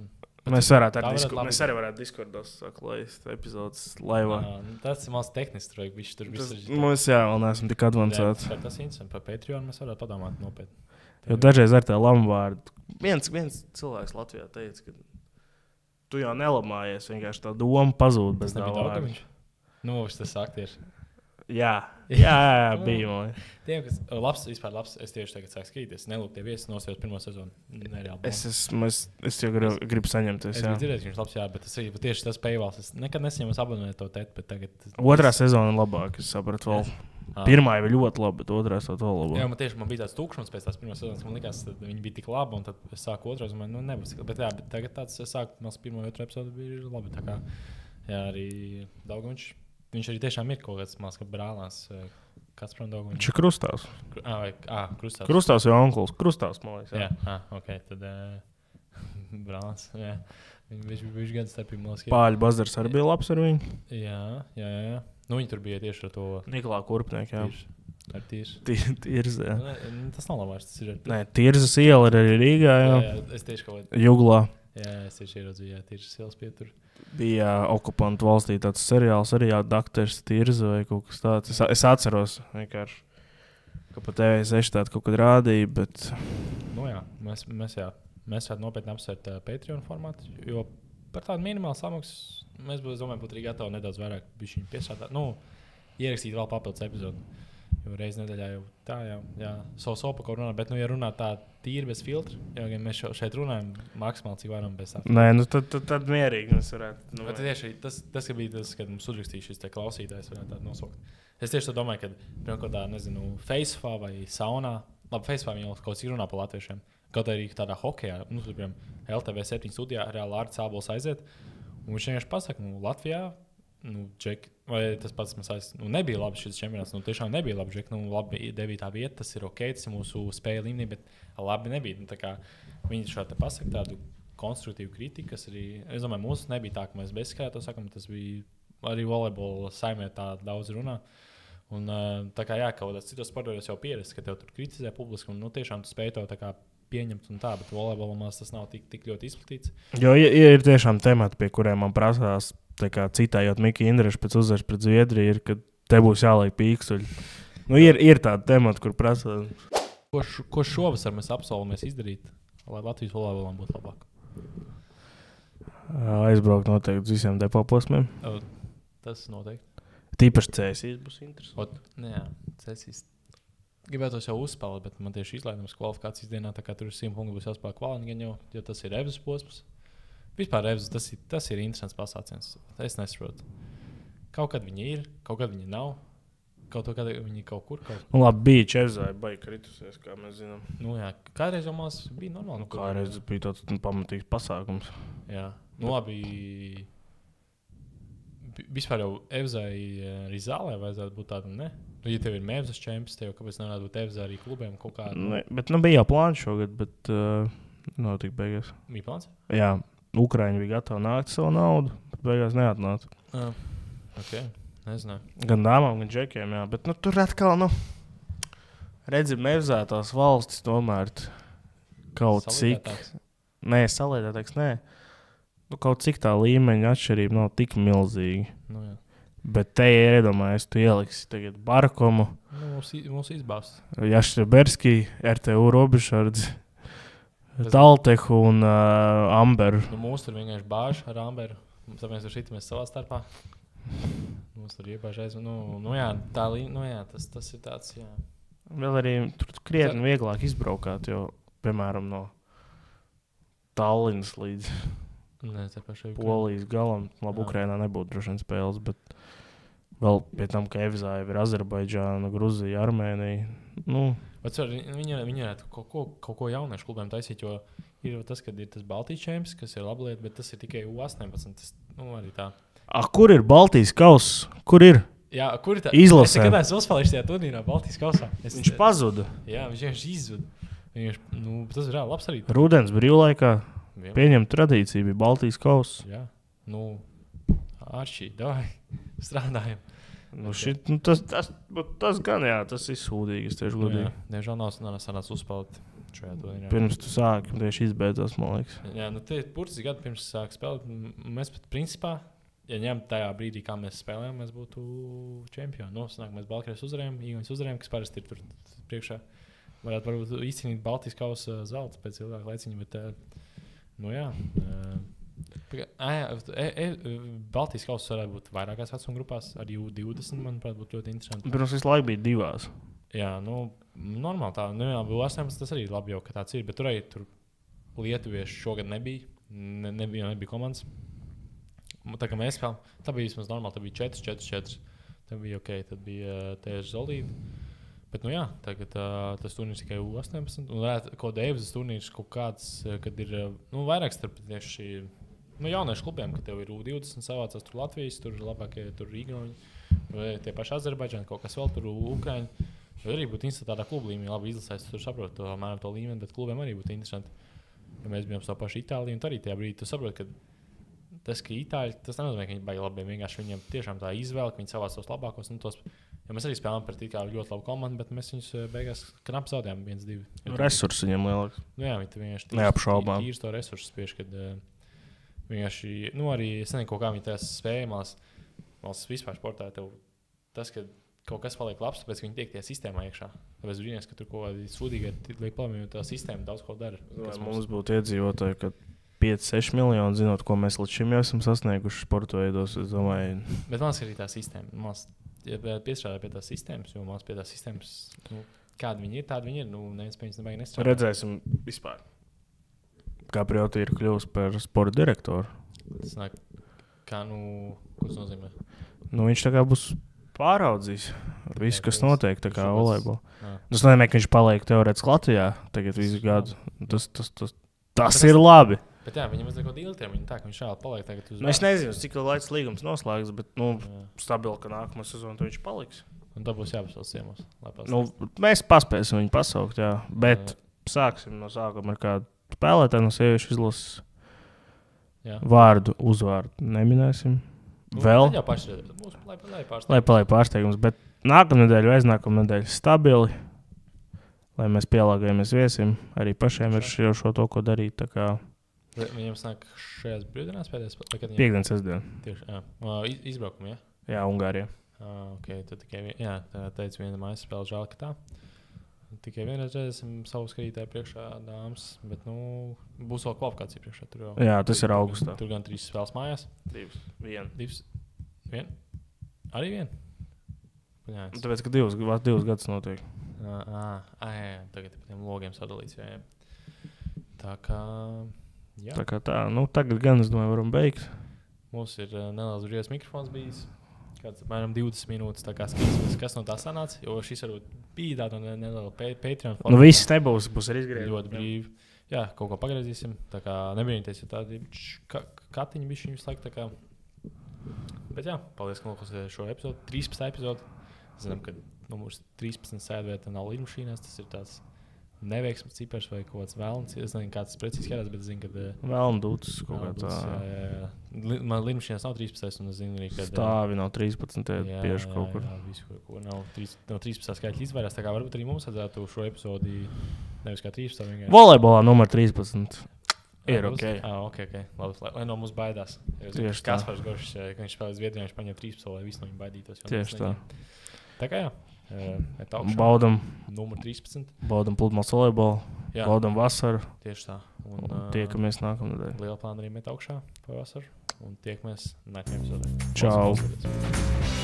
Mēs arī varētu Discordos laist epizodes laivā. Tas ir maz tehnisks, tur viss ir. Mums vēl neesam tik advancēti. Tas interesanti. Par Patreon mēs varētu padomāt nopietni. Jo dažreiz ar tā lamvārdu. Viens cilvēks Latvijā teica, ka tu jau nelamājies, vienkārši tā doma pazūd bez tā vārda. Tas aktieris. Jā, bija man. Tiem, kas labs, es tieši tagad sāku skatīties. Nelūk tie viesi nosījos pirmo sezonu. Es jau gribu saņemties. Es biju dzirdējis, ka viņš labs, jā, bet tieši tas paywalls. Es nekad nesaņemu abonēt to tēt, bet tagad... Otrā sezona labāk, es sapratu vēl. Pirmā jau ļoti labi, bet otrā jau vēl labāk. Jā, man bija tāds tukšums pēc tās pirmās sezonas. Man likās, ka viņi bija tik labi, un tad es sāku otrā, un man nebūs. Bet tagad tāds es sāku, mans pirmo otru epizodu bija labi. Tā kā, jā, arī Daugaviņš. Viņš arī tiešām ir kaut kāds mans, ka brālās. Kāds prom Daugaviņš? Viņš ir Krustāvs. Krustāvs. Krustāvs jau onkls. Krustāvs, man liekas. Jā, ok, tad brālās, jā. Viņš gan starpību, man liekas. Pāļu Bazars arī bija labs ar viņu. Jā. Viņi tur bija tieši ar to... Nikolā Kurpnieku, jā. Ar Tirzu. Tirzu, jā. Tas nav labāks, tas ir ar... Nē, Tirzas iela ir arī Rīgā, jā. Es tieši kaut kā... Juglā. Jā, es tieši ieraudzīju, jā, Tirzas ielas pietur. Bija okupantu valstī tāds seriāls arī, jā, Dakters Tirza vai kaut kas tāds. Es atceros vienkārši, ka pa TV6 tādu kaut kad rādīja, bet... Jā, mēs varētu nopietni apsvērt Patreon formātu, jo par tādu minimālu samaksu mēs būtu arī gatavi nedaudz vairāk piesādāt. Ierakstīt vēl papildus epizodu. Jo reiz nedēļā jau tā, jā, savu pa kaut runā, bet, ja runā tā tīri bez filtra, jo mēs šeit runājam maksimāli, cik varam bez tā. Nē, tad mierīgi mēs varētu. Bet tieši tas, ka bija tas, kad mums uzrakstīja šis te klausītājs, varētu tādu nosaukt. Es tieši domāju, ka, piemēram, kaut tā, nezinu, Facebookā vai saunā, labi, Facebookā viņi jau kaut cik runā par latviešiem, kaut arī tādā hokejā, piemēram, LTV 7 studijā reāli Ārts Ābols aiziet, un viņš vienkārši pasaka, Latvijā, Džek, vai tas pats mēs nebija labi šis čempionāts, tiešām nebija labi, Džek, labi 9. vieta, tas ir ok, tas ir mūsu spēja līmenī, bet labi nebija. Tā kā viņi šādi pasaka tādu konstruktīvu kritiku, kas arī, es domāju, mūsu nebija tā, ka mēs bezskatā to sakam, tas bija arī volejbola saimē tā daudz runā. Un tā kā jā, kaut kādā citos sportos jau pieredzi, ka tev tur kritizē publiski, un tiešām tu spēj to tā kā pieņemt un tā, bet volejbolā tas nav tik ļoti izplatīts. Jo ir tiešām temati, pie kuriem man prasās, tā kā citējot Miki Indrešu pēc uzvaras pret Zviedriju, ir, ka te būs jāliek pīkstuļi. Ir tāda temata, kur prasās. Ko šovasar mēs apsolamies izdarīt, lai Latvijas volejbolam būtu labāk? Aizbraukt noteikti uz visiem depo posmiem. Tas noteikti. Tīpaši CSIs būs interesanti. Jā, CSIs. gribētu jau uzspēlēt, bet man tieši izlaidums kvalifikācijas dienā, tā kā tur ir 100 punkti, būs jāspēlē kvalifikācija, jo tas ir Revzes posms. Vispār Revzes tas ir interesants pasāciens. Es nesaprotu. Kaut kad viņi ir, kaut kad viņi nav. Kaut viņi kaut kur. Nu, labi, bija Čevzāja, baigi kritusies, kā mēs zinām. Nu jā, kādreiz jau mās bija normāli. Kādreiz bija tāds pamatīgs pasākums. Jā, nu labi. Vispār jau Evzai arī zālē vajadzētu būt tādam, ne? Ja tev ir Mēvzas čempions, tev kāpēc nevarētu būt Evzai arī klubiem kaut kādā? Ne, bet bija jau plāns šogad, bet nav tik beigās. Bija plāns? Jā, Ukraiņi bija gatavi nākt savu naudu, bet beigās neatnāca. Ok, nezināju. Gan dāmām, gan džekiem, jā. Bet tur atkal, redzi, Mēvzētās valstis tomēr kaut cik. Nē, saliedētāks, nē. Kaut cik tā līmeņa atšķirība nav tik milzīga. Nu, jā. Bet te ir iedomājies, tu ieliksi tagad Barkomu. Mūs izbāst. Jašķeberski, RTU Robišardzi, Taltehu un Amberu. Mūs tur vienkārši bāž ar Amberu. Tāpēc tur šitamies savā starpā. Mūs tur iebāžais. Tas ir tāds, jā. Vēl arī tur krietni vieglāk izbraukāt, jo, piemēram, no Tallinas līdz Polijas galam. Labi, Ukrainā nebūtu droši vien spēles, bet vēl pie tam, ka Evzāja ir Azerbaidžāna, Gruzija, Armēnija. Viņi varētu kaut ko jauniešu klubiem taisīt, jo ir tas, kad ir tas Baltijas čempions, kas ir laba lieta, bet tas ir tikai U18. Tas, arī tā. Kur ir Baltijas kauss? Kur ir? Jā, kur ir tā? Izlasē. Es nekad esmu uzspēlējis tajā turnīrā Baltijas kausā. Viņš pazuda. Jā, viņš vienkārši izzuda. Tas ir labs arī. Rudens brīvlaikā pieņem tradīciju, bija Baltijas kauss. Jā, Arčī, davai, strādājam. Tas gan, jā, tas ir sūdīgi, es tieši godīgi. Diemžēl nav sanācis uzspēlēt šajā turnīrā. Pirms tu sāki, tieši izbeidzās, man liekas. Jā, tie burtiski gadi pirms sāk spēlēt. Mēs pat principā, ja ņemt tajā brīdī, kā mēs spēlējām, mēs būtu čempioni. Mēs Baltkrievijas uzvarējām, Igaunijas uzvarējām, kas parasti ir tur priekšā. Varbūt izcīnīt Baltijas kausa zelta pēc ilgāka laiciņa, bet Baltijas kausa varētu būt vairākās vecuma grupās, arī U20, manuprāt, būtu ļoti interesanti. Pirms visu laiku bija divās. Jā, normāli tā. Bija 18, tas arī labi jau, ka tāds ir, bet tur arī lietuvieši šogad nebija. Nebija komandas. Tā kā mēs spēlējām, tā bija vismaz normāli, tā bija 4-4-4. Tā bija ok, tad bija tieši Zolīda. Bet, tagad tas turnīrs tikai U18. Un varētu kaut Deivas turnīrs kaut kāds, kad ir vairāk starp tieši jauniešu klubiem, ka tev ir U20 savācās tur Latvijas, tur labākie tur Igauni, vai tie paši Azerbaidžāni, kaut kas vēl tur Ukraiņi. Vai arī būtu interesanti tādā klubu līmenī, labi izlasēs, tur saprot to līmeni, bet klubiem arī būtu interesanti. Ja mēs bijām savu pašu Itāliju, un arī tajā brīdī tu saproti, ka tas, ka Itāļi, tas nenozīmē, ka viņi baigi labi, vienkārši viņiem tiešām tā izvēle, ka viņi savāc tos labākos, ja mēs arī spēlējām par ļoti labu komandu, bet mēs viņus beigās knapi zaudējām 1-2. Resursi viņiem lielāks. Jā, viņi vienkārši neapšaubām. Tīrs to resursu spiež, kad vienkārši, arī es nezinu, kaut kā viņi tās spējamās, valsts vispār sportā, tev tas, ka kaut kas paliek labs, tāpēc viņi tiek tajā sistēmā iekšā. Tāpēc brīnās, ka tur kaut kādi sūdīgi liek palīm, jo tā sistēma daudz ko dara. Mums būtu iedzīvotāji, ka 5-6 miljoni, zinot, ko mēs līdz šim jau esam sasnieguši sporta veidos, es domāju. Bet man arī tā sistēma. Ja piestrādā pie tās sistēmas, jo mums pie tās sistēmas, kāda viņi ir, tāda viņi ir. Neviens pie viņas nebaigi nestrādā. Redzēsim vispār. Kā Prioti ir kļuvis par sporta direktoru. Tas nāk, ko tas nozīmē? Viņš tā kā būs pāraudzījis visu, kas notiek, tā kā volejbolā. Tas nozīmē, ka viņš paliek teorētiski Latvijā tagad visu gadu. Tas ir labi. Bet jā, viņam ir kaut kāda ilgtermiņa, tā ka viņš šādi paliek tagad uz. Es nezinu, cik laiks līgums noslēgs, bet stabili, ka nākamā sezona viņš paliks. Un tā būs jāpasauc ciemos. Mēs paspēsim viņu pasaukt, jā. Bet sāksim no sākuma ar kādu spēlētāju no sieviešu izlases. Vārdu, uzvārdu neminēsim. Vēl. Lai paliek pārsteigums, bet nākamnedēļ vai aiznākamnedēļ stabili, lai mēs pielāgojamies viesim, arī pašiem ir šo to, ko darīt, tā kā. Viņam snāk šajās brīvdienās pēdējās? Piekdien, sestdien. Tieši, izbraukumi, jā? Jā, Ungārijā. Ok, tad tikai teicu viena mājas spēle, žēl, ka tā. Tikai vienreiz redzēsim savu skatītāju priekšā dāmas, bet, būs vēl kvalifikācija priekšā. Jā, tas ir augustā. Tur gan 3 spēles mājās. 2. 1? Arī 1? Tāpēc, ka 2 gadus notiek. Jā, tagad par tiem logiem sadalīts. Jā. Tā kā, jā. Tā kā tā, nu tagad gan, es domāju, varam beigt. Mums ir neliels brīvs mikrofons bijis. Kāds apmēram 20 minūtes, tā kā skatīsimies, kas no tā sanāca. Jo šis varbūt bija tāda neliela Patreon formā. Nu viss nebūs, būs arī izgriezt. Ļoti brīvi. Jā, kaut ko pagriezīsim. Tā kā nebrīnīties, ja tādi katiņi bišķi visu laiku tā kā. Bet jā, paldies, ka noklausījāties šo epizodu. 13. epizodu. Zinām, ka numurs 13 sēdvieta nav lidmašīnās. Tas ir tāds neveiksmes cipars vai kaut kāds vēlns. Es nezinu, kā tas precīzi skatās, bet es zinu, ka Vēlndūts kaut kā tā. Jā. Man lidmašīnās nav 13, un es zinu arī, ka Stāvi nav 13, bieži kaut kur. Jā, visu, ko nav 13 skaitļi izvairās. Tā kā varbūt arī mums vajadzētu šo epizodi nevis kā 13. Vienkārši. Volejbolā numur 13. Ir ok. Ok. Labi, lai no mums baidās. Tieši tā. Kaspars Gošs, kad viņš spēlē Zviedrijā, viņš paņem 13, lai visi no viņiem baidītos. Tieši tā. Tā kā jā. Baudam Numur 13. Baudam pludmales volejbolu. Jā. Baudam vasaru. Tieši tā. Un Tiekamies nākamnedēļ. liela plāna arī met augšā pavasaru. Un tiekamies nākamajā epizodē. Čau. Klausieties.